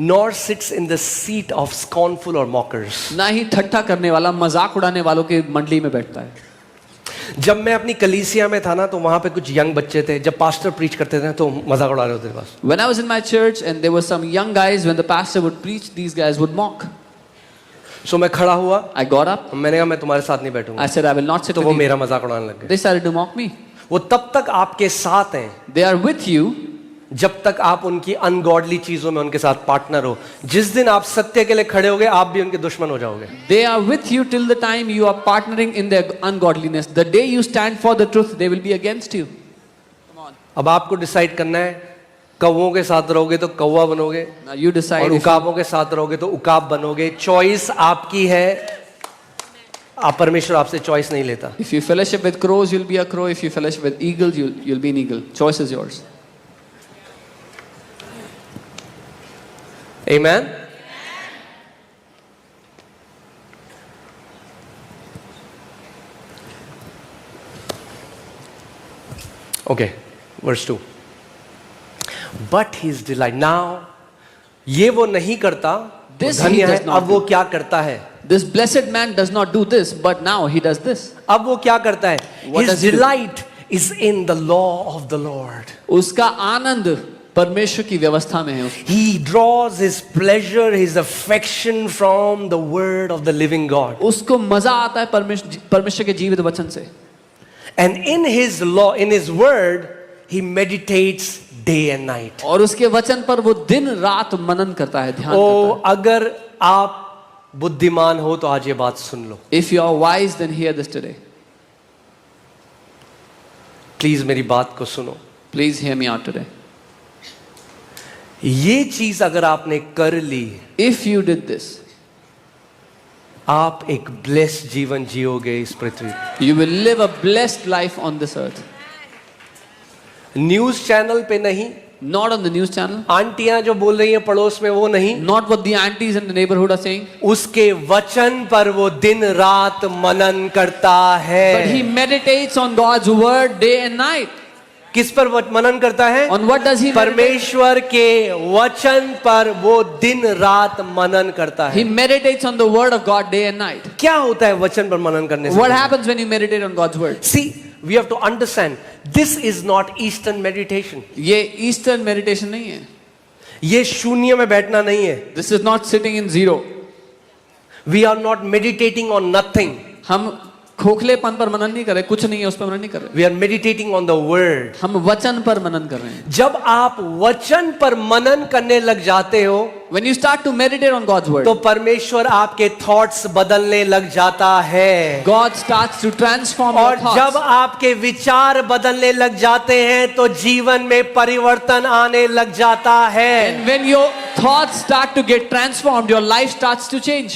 nor sits in the seat of scornful और मॉकर्स। ना ही ठट्ठा करने वाला, मजाक उड़ाने वालों की मंडली में बैठता है. जब मैं अपनी कलीसिया में था ना, तो वहां पे कुछ यंग बच्चे थे, जब पास्टर प्रीच करते थे तो मजाक उड़ा रहे होते थे बस। When I was in my church and there were some young guys, when the pastor would preach, these guys would mock. सो मैं खड़ा हुआ, I got up. मैंने कहा मैं तुम्हारे साथ नहीं बैठूंगा, I said I will not sit तो with वो you. मेरा मजाक उड़ाने लग गए। They started to mock me. वो तब तक आपके साथ हैं They are with you जब तक आप उनकी अनगॉडली चीजों में उनके साथ पार्टनर हो। जिस दिन आप सत्य के लिए खड़े होगे, आप भी उनके दुश्मन हो जाओगे। They are with you till the time you are partnering in their ungodliness. The day you stand for the truth, they will be against you. अब आपको डिसाइड करना है, कौवों के साथ रहोगे तो कौवा बनोगे, Now you decide. और If you, उकाबों के साथ रहोगे तो उकाब बनोगे। चॉइस आपकी है, आप, परमेश्वर आपसे चॉइस नहीं लेता। if you fellowship with crows, you'll be a crow. If you fellowship with eagles, you'll be an eagle. Choice is yours. Amen. Okay, verse 2. But his delight. Now, ये वो नहीं करता, This धन्य he है। does not अब वो do. क्या करता है? This blessed man does not do this, but now he does this. अब वो क्या करता है? What His does he do? delight is in the law of the Lord. उसका आनंद परमेश्वर की व्यवस्था में है. He draws his pleasure, his affection from the word of the living God. उसको मजा आता है परमेश्वर के जीवित वचन से. And in his law, in his word, he meditates day and night. और उसके वचन पर वो दिन रात मनन करता है, ध्यान ओ, करता अगर आप बुद्धिमान हो तो आज ये बात सुन लो। है. If you are wise, then hear this today. Please मेरी बात को सुनो। Please hear me out today. ये चीज अगर आपने कर ली, If you did this, आप एक ब्लेस्ड जीवन जियोगे इस पृथ्वी पे। you will live a blessed life on this earth. News channel पे नहीं, Not on the news channel. आंटियां जो बोल रही हैं पड़ोस में, वो नहीं, Not what the aunties in the neighborhood are saying. उसके वचन पर वो दिन रात मनन करता But he है। meditates on God's word day and night. किस पर मनन करता है? On what does he meditate? परमेश्वर के वचन पर वो दिन रात मनन करता He है। meditates on the word of God day and night. क्या होता है वचन पर मनन करने What से? happens when you meditate on God's word? See, we have to understand, this is not Eastern meditation. ये ईस्टर्न मेडिटेशन नहीं है. ये शून्य में बैठना नहीं है। This is not sitting in zero. We are not meditating on nothing. हम खोखलेपन पर मनन नहीं कर रहे, कुछ नहीं है उस पर मनन नहीं कर रहे. We are meditating on the word. हम वचन पर मनन कर रहे हैं. जब आप वचन पर मनन करने लग जाते हो, When you start to meditate on God's word, तो परमेश्वर आपके थॉट्स बदलने लग जाता है। God starts to transform your और जब thoughts. आपके विचार बदलने लग जाते हैं तो जीवन में परिवर्तन आने लग जाता है। And when your thoughts start to get transformed, your life starts to change.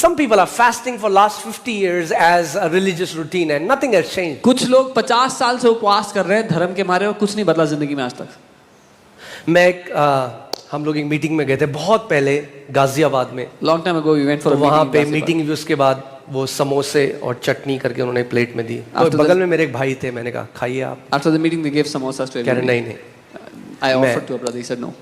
Some people are fasting for last 50 years as a religious routine and nothing has changed. कुछ लोग 50 साल से उपवास कर रहे हैं धर्म के मारे और कुछ नहीं बदला जिंदगी में आज तक. हम लोग एक मीटिंग में गए थे बहुत पहले गाजियाबाद में। Long time ago we went for तो a वहाँ meeting. पे in Ghaziabad. मीटिंग हुई, उसके बाद वो समोसे और चटनी करके उन्होंने प्लेट में दी। तो After बगल the- में मेरे एक भाई थे, मैंने कहा खाइए आप। After the meeting they gave samosas to कह रहे everybody. नहीं नहीं। I मैं- offered to a brother. He said no.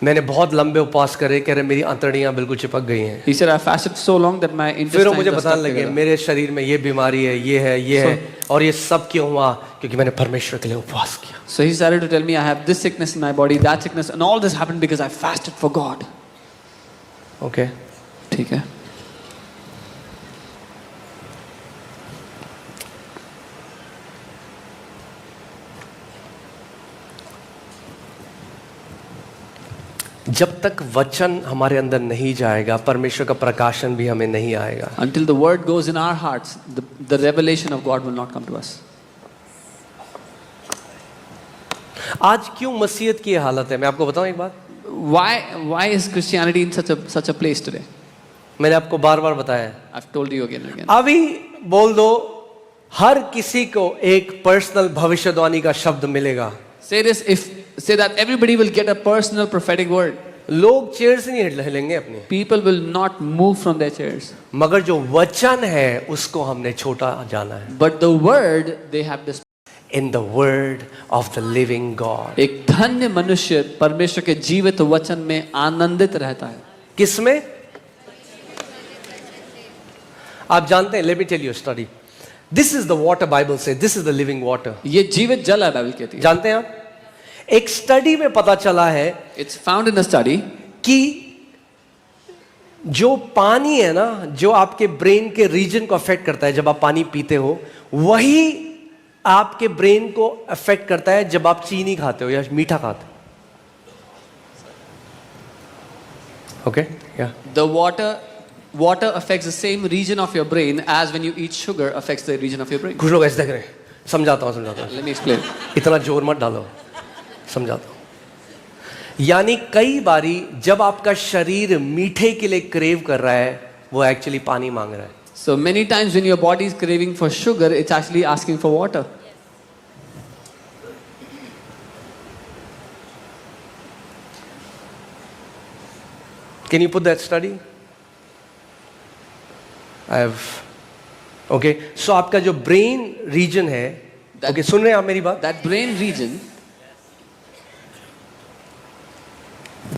मैंने बहुत लंबे उपवास करे, कह रहे मेरी अंतड़ियां बिल्कुल चिपक गई हैं। He said, I fasted so long that my फिर वो intestines मुझे are बताने stuck लगे together. मेरे शरीर में ये बीमारी है, ये है, ये है, और ये सब क्यों हुआ? क्योंकि मैंने परमेश्वर के लिए उपवास किया। So he started to tell me, I have this sickness in my body, that sickness, and all this happened because I fasted for God. Okay, ठीक है? जब तक वचन हमारे अंदर नहीं जाएगा, परमेश्वर का प्रकाशन भी हमें नहीं आएगा। Until the word goes in our hearts, the revelation of God will not come to us. आज क्यों मसीहत की ये हालत है, मैं आपको बताऊं एक बात। Why is Christianity in such a place today? मैंने आपको बार बार बताया है। I've told you again and again. अभी बोल दो, हर किसी को एक पर्सनल भविष्यवाणी का शब्द मिलेगा। Say that everybody will get a personal prophetic word. लोग चेयर से नहीं हिलेंगे अपने, People will not move from their chairs. मगर जो वचन है उसको हमने छोटा जाना है। But the word they have this. In the word of the living God. एक धन्य मनुष्य परमेश्वर के जीवित वचन में आनंदित रहता है। किसमें? आप जानते हैं, let me tell you a study. This is the water Bible says. This is the living water. ये जीवित जल है, बाइबल कहती है। जानते हैं आप? एक स्टडी में पता चला है It's found in a study कि जो पानी है ना, जो आपके ब्रेन के रीजन को अफेक्ट करता है जब आप पानी पीते हो, वही आपके ब्रेन को अफेक्ट करता है जब आप चीनी खाते हो या मीठा खाते हो। ओके, या the water affects the same region of your brain as when you eat sugar affects the region of your brain. कुछ लोग ऐसे देख रहे हैं, समझाता हूं। Let me explain. इतना जोर मत डालो, समझाता हूं। यानी कई बारी जब आपका शरीर मीठे के लिए क्रेव कर रहा है, वो एक्चुअली पानी मांग रहा है। So many times when your body is craving for sugar, it's actually asking for water. Can you put that study? I have. Okay, so आपका जो ब्रेन रीजन है, okay, सुन रहे हैं आप मेरी बात? That brain region,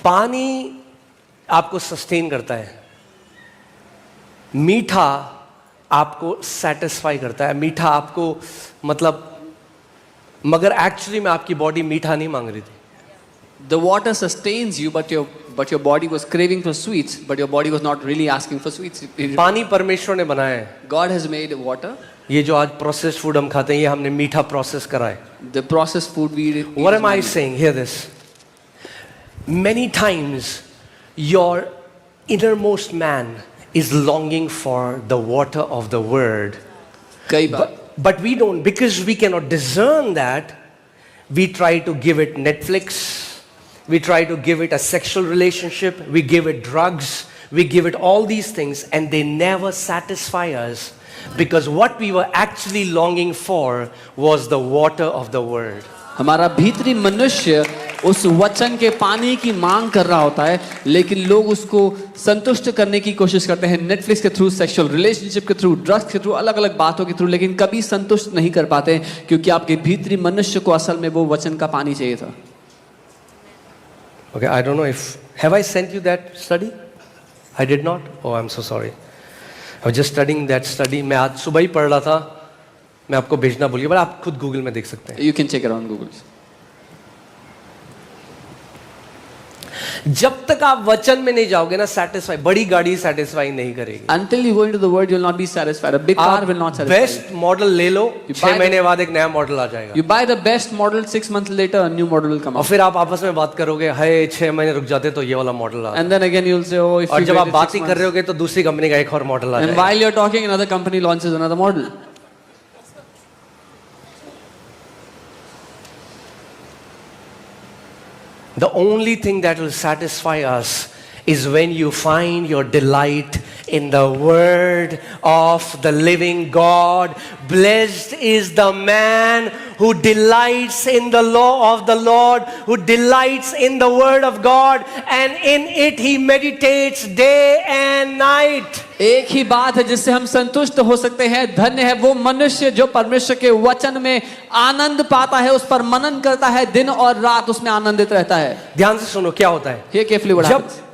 पानी आपको सस्टेन करता है, मीठा आपको सेटिस्फाई करता है, मीठा आपको मतलब, मगर एक्चुअली में आपकी बॉडी मीठा नहीं मांग रही थी। the water sustains you, but your body was craving for sweets, but your body was not really asking for sweets. पानी परमेश्वर ने बनाया है। God has made water. ये जो आज प्रोसेस्ड फूड हम खाते हैं, ये हमने मीठा प्रोसेस करा है। The processed food we eat. What am I saying? Hear this. Many times your innermost man is longing for the water of the word. कई बार But we don't, because we cannot discern that, we try to give it Netflix, we try to give it a sexual relationship, we give it drugs, we give it all these things, and they never satisfy us, because what we were actually longing for was the water of the word. हमारा भीतरी मनुष्य उस वचन के पानी की मांग कर रहा होता है, लेकिन लोग उसको संतुष्ट करने की कोशिश करते हैं नेटफ्लिक्स के थ्रू, सेक्सुअल रिलेशनशिप के थ्रू, ड्रग्स के थ्रू, अलग अलग बातों के थ्रू, लेकिन कभी संतुष्ट नहीं कर पाते, क्योंकि आपके भीतरी मनुष्य को असल में वो वचन का पानी चाहिए था। Okay, I don't know if, have I sent you that study? I did not? Oh, I'm so sorry. I was just studying that study. मैं आज सुबह ही पढ़ रहा था, मैं आपको भेजना भूल गया, पर आप खुद गूगल में देख सकते हैं। You can check it on Google. जब तक आप वचन में नहीं जाओगे ना, सेटिस्फाई, बड़ी गाड़ी सेटिस्फाई नहीं करेगी। Until you go into the word, you will not be satisfied. A big car will not satisfy. Best model ले लो, You 6 buy the- महीने बाद एक नया मॉडल आ जाएगा। You buy the best model, 6 months later a new model will come और out. फिर आप आपस में बात करोगे, हाय 6 महीने रुक जाते तो ये वाला मॉडल आ। And then again you will say, oh, if और you जब आप waited बात 6 ही कर months. रहे होगे तो दूसरी कंपनी का एक और मॉडल आ And जाएगा। while you're talking, another company launches another model. The only thing that will satisfy us is when you find your delight in the word of the living God. Blessed is the man who delights in the law of the Lord, who delights in the word of God, and in it he meditates day and night. एक ही बात है जिससे हम संतुष्ट हो सकते हैं। धन्य है वो मनुष्य जो परमेश्वर के वचन में आनंद पाता है, उस पर मनन करता है, दिन और रात उसमें आनंदित रहता है। ध्यान से सुनो क्या होता है। Hear carefully what जब happens.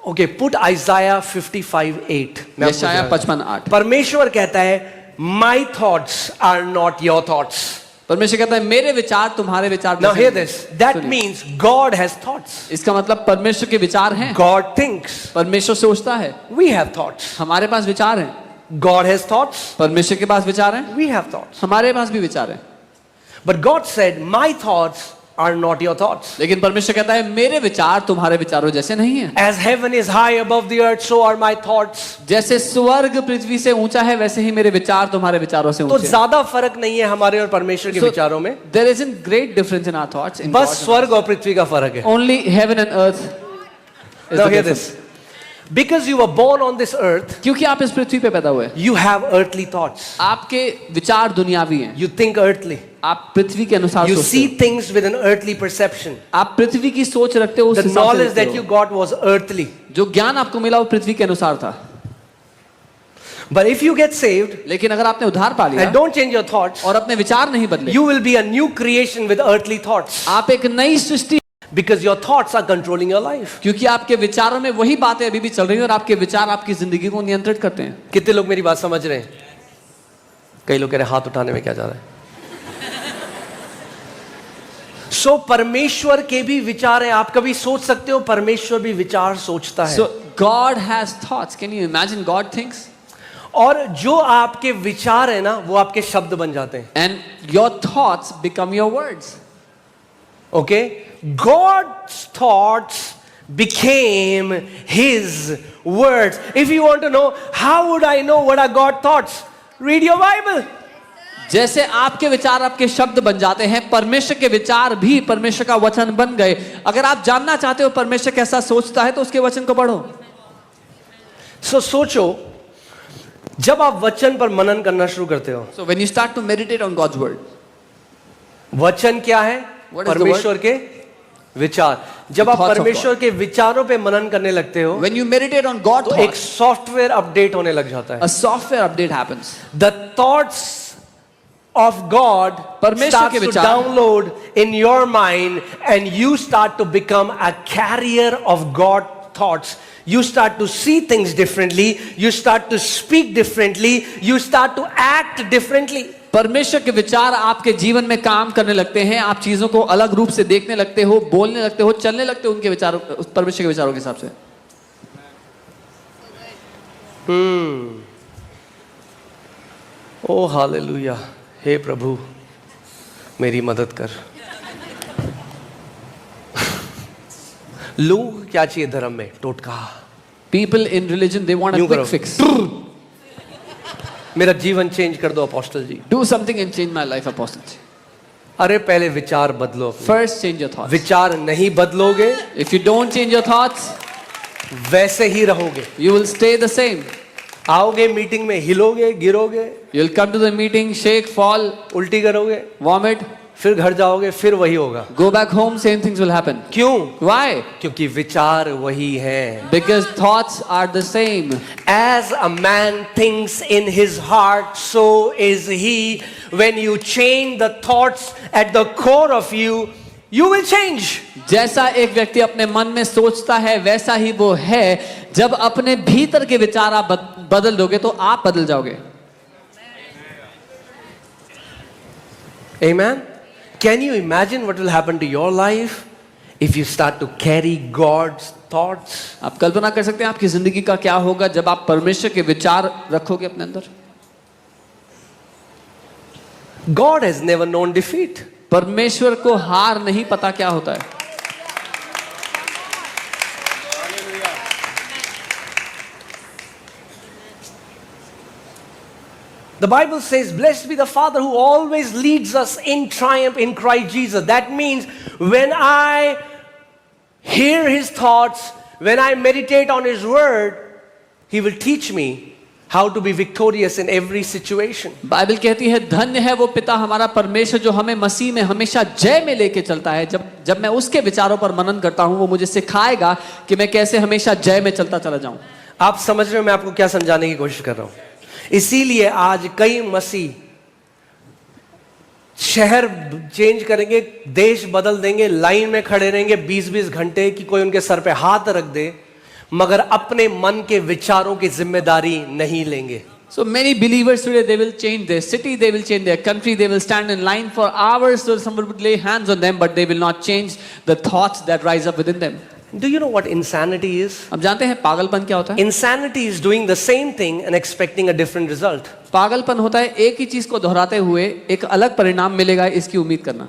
ओके पुट Isaiah 55:8 यशायाह 55:8 परमेश्वर कहता है my thoughts are not your thoughts. परमेश्वर कहता है मेरे विचार तुम्हारे विचार Now जैसे hear नहीं। this. That सुनिए। means God has thoughts. इसका मतलब परमेश्वर के विचार हैं। God thinks. परमेश्वर सोचता है। We have thoughts. हमारे पास विचार हैं। God has thoughts. परमेश्वर के पास विचार हैं। We have thoughts. हमारे पास भी विचार हैं। But God said, my thoughts are not your thoughts. लेकिन परमेश्वर कहता है मेरे विचार तुम्हारे विचारों जैसे नहीं है। As heaven is high above the earth, so are my thoughts. जैसे स्वर्ग पृथ्वी से ऊंचा है वैसे ही मेरे विचार तुम्हारे विचारों से तो ऊंचे हैं। ज्यादा फर्क नहीं है हमारे और परमेश्वर के विचारों में। There isn't great difference in our thoughts. In बस God's स्वर्ग और पृथ्वी का फर्क है। only heaven and earth is Now the hear difference. this. Because you were born on this earth, क्योंकि आप इस पृथ्वी पे पैदा हुए, you have earthly thoughts. आपके विचार दुनियावी हैं। You think earthly. आप पृथ्वी के अनुसार You सोचते see हो। things with an earthly perception. आप पृथ्वी की सोच रखते हो, उस The हिसाब से knowledge देखते that you हो। got was earthly. जो ज्ञान आपको मिला वो पृथ्वी के अनुसार था। But if you get saved लेकिन अगर आपने उद्धार पा लिया and don't change your thoughts, और अपने विचार नहीं बदले, you will be a new creation with earthly thoughts. आप एक नई सृष्टि, Because your thoughts are controlling your life. क्योंकि आपके विचारों में वही बातें अभी भी चल रही हैं और आपके विचार आपकी जिंदगी को नियंत्रित करते हैं। कितने लोग मेरी बात समझ रहे हैं? कई लोग कह रहे हैं हाथ उठाने में क्या जा रहा है। सो परमेश्वर के भी विचार हैं। आप कभी सोच सकते हो परमेश्वर भी विचार सोचता है। So God has thoughts. Can you imagine God thinks? और जो आपके विचार है ना वो आपके शब्द बन जाते हैं। And your thoughts become your words. Okay? God's thoughts became his words. If you want to know how would I know what are God's thoughts? Read your Bible. जैसे आपके विचार आपके शब्द बन जाते हैं, परमेश्वर के विचार भी परमेश्वर का वचन बन गए। अगर आप जानना चाहते हो परमेश्वर कैसा सोचता है तो उसके वचन को पढ़ो। So सोचो जब आप वचन पर मनन करना शुरू करते हो, So when you start to meditate on God's word, वचन क्या है? What is the परमेश्वर के विचार। जब आप thoughts of परमेश्वर के विचारों पे मनन करने लगते हो when you meditate on God's तो एक thoughts, सॉफ्टवेयर अपडेट होने लग जाता है। a software update happens. The thoughts of God परमेश्वर starts के to विचार download in your mind and you start to become a carrier of God's thoughts. You start to see things differently, you start to speak differently, you start to act differently. परमेश्वर के विचार आपके जीवन में काम करने लगते हैं। आप चीजों को अलग रूप से देखने लगते हो, बोलने लगते हो, चलने लगते हो उनके विचारों, परमेश्वर के विचारों के हिसाब से। ओ हालेलुया। हे प्रभु मेरी मदद कर। लोगों को क्या चाहिए धर्म में? टोटका। People in religion, they want a यूं quick करो। fix. मेरा जीवन चेंज कर दो apostle ji. Do something and change my life, apostle. अरे पहले विचार बदलो अपने। First, change your thoughts. विचार नहीं बदलोगे If you don't change your thoughts, वैसे ही रहोगे। you will stay the same. आओगे मीटिंग में हिलोगे, गिरोगे, You'll come to the meeting, shake, fall, उल्टी करोगे, vomit, फिर घर जाओगे, फिर वही होगा। go back home, same things will happen. क्यों? Why? क्योंकि विचार वही है। Because thoughts are the same. As a man thinks in his heart, so is he. When you change the thoughts at the core of you, you will change. जैसा एक व्यक्ति अपने मन में सोचता है वैसा ही वो है। जब अपने भीतर के विचार आप बदल दोगे तो आप बदल जाओगे। Amen. Can you imagine what will happen to your life if you start to carry God's thoughts? आप कल्पना कर सकते हैं आपकी जिंदगी का क्या होगा जब आप परमेश्वर के विचार रखोगे अपने अंदर। God has never known defeat. परमेश्वर को हार नहीं पता क्या होता है। The Bible says, blessed be the Father who always leads us in triumph in Christ Jesus. That means when I hear His thoughts, When I meditate on His Word, He will teach me how to be victorious in every situation. Bible कहती है धन्य है वो पिता हमारा परमेश्वर जो हमें मसीह में हमेशा जय में लेके चलता है। जब मैं उसके विचारों पर मनन करता हूँ वो मुझे सिखाएगा कि मैं कैसे हमेशा जय में चलता चला जाऊं। आप समझ रहे हो मैं आपको क्या समझाने की कोशिश कर रहा हूं? इसीलिए आज कई मसीह शहर चेंज करेंगे, देश बदल देंगे, लाइन में खड़े रहेंगे 20-20 घंटे कि कोई उनके सर पे हाथ रख दे, मगर अपने मन के विचारों की जिम्मेदारी नहीं लेंगे। So many believers today, they will change their city, they will change their country, they will stand in line for hours so someone would lay hands on them, but they will not change the thoughts that rise up within them. Do you know what insanity is? अब जानते हैं पागलपन क्या होता है? Insanity is doing the same thing and expecting a different result. पागलपन होता है एक ही चीज को दोहराते हुए एक अलग परिणाम मिलेगा इसकी उम्मीद करना।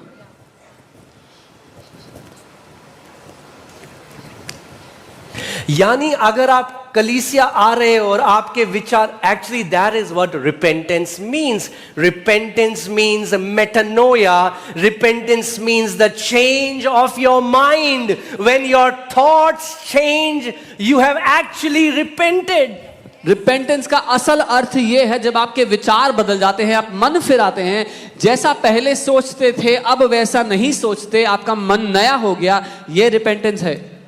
यानी अगर आप कलीसिया आ रहे हो और आपके विचार, actually that is what repentance means. Repentance means metanoia. Repentance means the change of your mind. When your thoughts change, you have actually repented. Repentance का असल अर्थ ये है जब आपके विचार बदल जाते हैं, आप मन फिराते हैं, जैसा पहले सोचते थे अब वैसा नहीं सोचते, आपका मन नया हो गया, ये रिपेंटेंस है।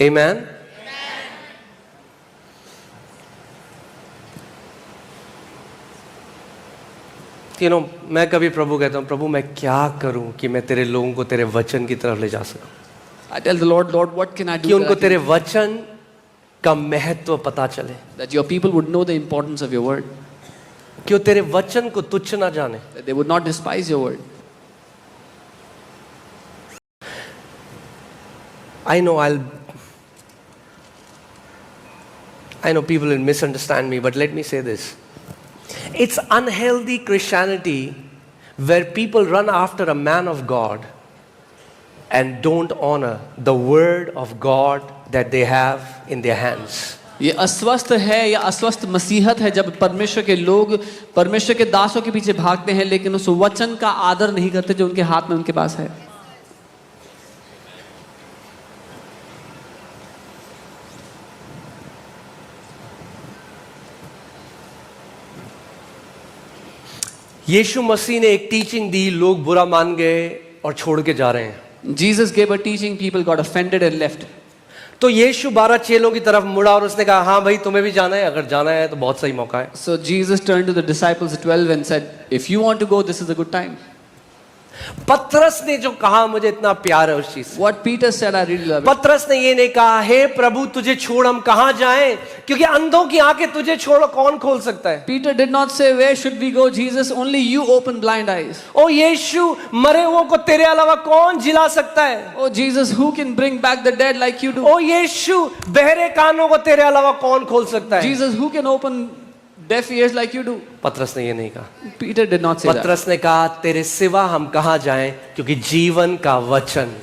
Amen? You know, मैं कभी प्रभु कहता हूं, प्रभु मैं क्या करूं कि मैं तेरे लोगों को तेरे वचन की तरफ ले जा सकूं। I tell the Lord, Lord, what can I do कि उनको that तेरे वचन का महत्व पता चले, that your people would know the importance of your word, कि वो तेरे वचन को तुच्छ ना जाने। that they would not despise your word. I know people will misunderstand me, but let me say this. It's unhealthy Christianity where people run after a man of God and don't honor the word of God that they have in their hands. ये अस्वस्थ है या अस्वस्थ मसीहत है जब परमेश्वर के लोग परमेश्वर के दासों के पीछे भागते हैं लेकिन उस वचन का आदर नहीं करते जो उनके हाथ में उनके पास है। यीशु मसीह ने एक टीचिंग दी, लोग बुरा मान गए और छोड़ के जा रहे हैं। Jesus gave a teaching, people got offended and left. तो यीशु 12 चेलों की तरफ मुड़ा और उसने कहा, हाँ भाई तुम्हें भी जाना है, अगर जाना है तो बहुत सही मौका है। So Jesus turned to the disciples, the 12, and said, if you want to go, this is a good time. पतरस ने जो कहा मुझे इतना प्यार है उस चीज से। What Peter said, I really love it. पतरस ने ये नहीं कहा, हे प्रभु तुझे छोड़ हम कहां जाएं, क्योंकि अंधों की आंखें तुझे छोड़ कौन खोल सकता है। Peter did not say, where should we go, Jesus? Only you open blind eyes. ओ यीशु, मरे हुओं को तेरे अलावा कौन जिला सकता है। Oh Jesus, who can bring back the dead like you do? ओ यीशु, बहरे कानों को तेरे अलावा कौन खोल सकता है। Jesus, who can open deaf ears like you do? पतरस ने ये नहीं कहा। Peter did not say that. पतरस ने कहा, तेरे सिवा हम कहां जाएं, क्योंकि जीवन का वचन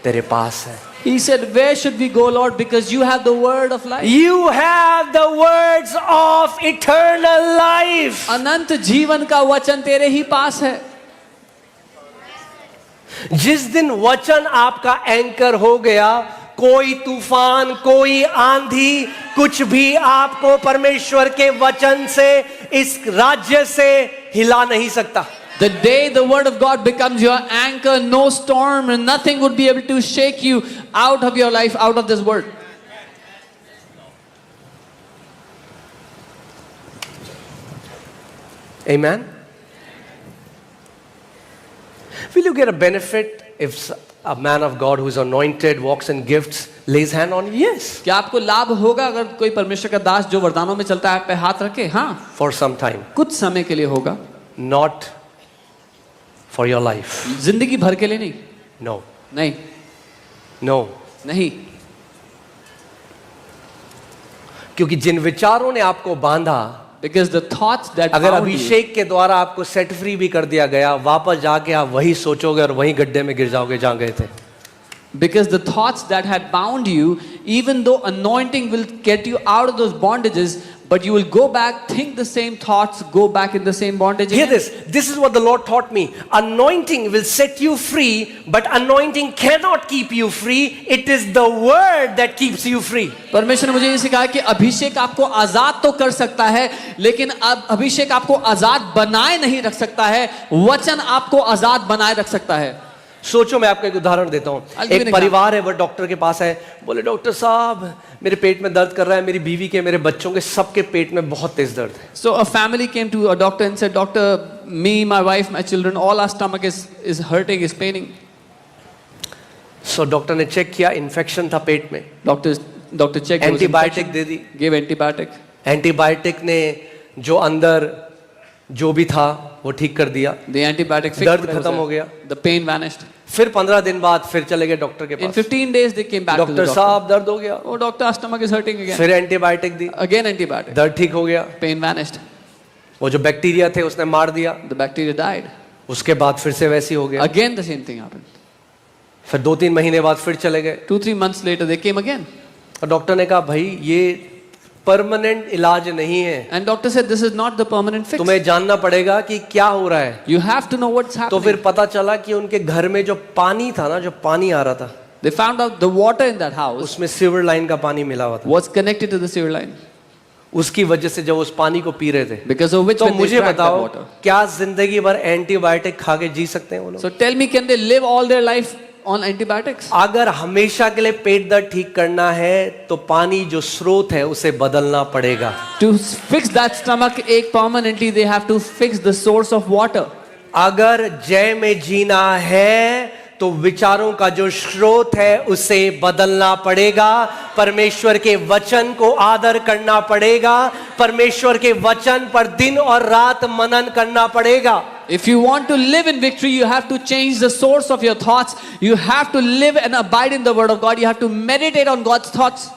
तेरे पास है। He said, where should we go, Lord? Because you have the word of life. You have the words of eternal life. अनंत जीवन का वचन तेरे ही पास है। जिस दिन वचन आपका एंकर हो गया, कोई तूफान, कोई आंधी, कुछ भी आपको परमेश्वर के वचन से, इस राज्य से हिला नहीं सकता। The day the word of God becomes your anchor, no storm and nothing would be able to shake you out of your life, out of this word. Amen. Will you get a benefit if a man of God who is anointed, walks in gifts, lays hand on you? Yes. क्या आपको लाभ होगा अगर कोई परमेश्वर का दास जो वरदानों में चलता है आप पे हाथ रखे? हाँ, For some time. कुछ समय के लिए होगा, Not for your life. जिंदगी भर के लिए नहीं। No. नहीं, No. नहीं, क्योंकि जिन विचारों ने आपको बांधा, because the thoughts that अगर bound you, अभिषेक के द्वारा आपको सेट फ्री भी कर दिया गया, वापस जाके आप वही सोचोगे और वही गड्ढे में गिर जाओगे जहां गए थे। because the thoughts that had bound you, even though anointing will get you out of those bondages, But you will go back, think the same thoughts, go back in the same bondage Hear again. this. This is what the Lord taught me. Anointing will set you free, but anointing cannot keep you free. It is the word that keeps you free. परमेश्वर ने मुझे ये सिखाया कि अभिषेक आपको आजाद तो कर सकता है, लेकिन अब अभिषेक आपको आजाद बनाए नहीं रख सकता है, वचन आपको आजाद बनाए रख सकता है। सोचो, मैं आपको एक उदाहरण देता हूँ। I'll give you एक an परिवार है, वो डॉक्टर के पास है, बोले डॉक्टर साहब मेरे पेट में दर्द कर रहा है, मेरी बीवी के, मेरे बच्चों के, सबके पेट में बहुत तेज दर्द है। So a family came to a doctor and said, Doctor, me, my wife, my children, all our stomach is hurting, is paining. So doctor ने चेक किया, इन्फेक्शन था पेट में, Doctor checked. there was antibiotic infection, they the. Gave antibiotic. Antibiotic ने जो अंदर जो भी था वो ठीक कर दिया, The antibiotic fixed दर्द whatever खत्म हो was गया। there. The pain vanished. फिर 15 दिन बाद फिर चले गए डॉक्टर के In pass. 15 days they came back to the doctor doctor. साहब दर्द हो गया, Oh doctor, our stomach is hurting again. फिर एंटीबायोटिक दी, Again antibiotic. दर्द ठीक हो गया। Pain vanished. वो जो बैक्टीरिया थे उसने मार दिया, The bacteria died. उसके बाद फिर से वैसी हो गया। Again the same thing happened. फिर 2-3 महीने बाद फिर चले गए 2-3 months later they came again. और डॉक्टर ने कहा भाई ये परमानेंट इलाज नहीं है, And doctor said this is not the permanent fix. तुम्हें जानना पड़ेगा कि क्या हो रहा है। You have to know what's तो happening. फिर पता चला कि उनके घर में जो पानी था ना, जो पानी आ रहा था, They found out the water in that house उसमें सीवर लाइन का पानी मिला हुआ था। was connected to the sewer line. उसकी वजह से जब उस पानी को पी रहे थे, Because of which तो when they मुझे drank that बताओ water. क्या जिंदगी भर एंटीबायोटिक खा के जी सकते हैं वो लोग? So tell me, can they live all their life on antibiotics? अगर हमेशा के लिए पेट दर्द ठीक करना है तो पानी जो स्रोत है उसे बदलना पड़ेगा। To fix that stomach ache permanently, they have to fix the source of water. अगर जय में जीना है तो विचारों का जो स्रोत है उसे बदलना पड़ेगा। परमेश्वर के वचन को आदर करना पड़ेगा। परमेश्वर के वचन पर दिन और रात मनन करना पड़ेगा। If you want to live in victory, you have to change the source of your thoughts. You have to live and abide in the word of God. You have to meditate on God's thoughts.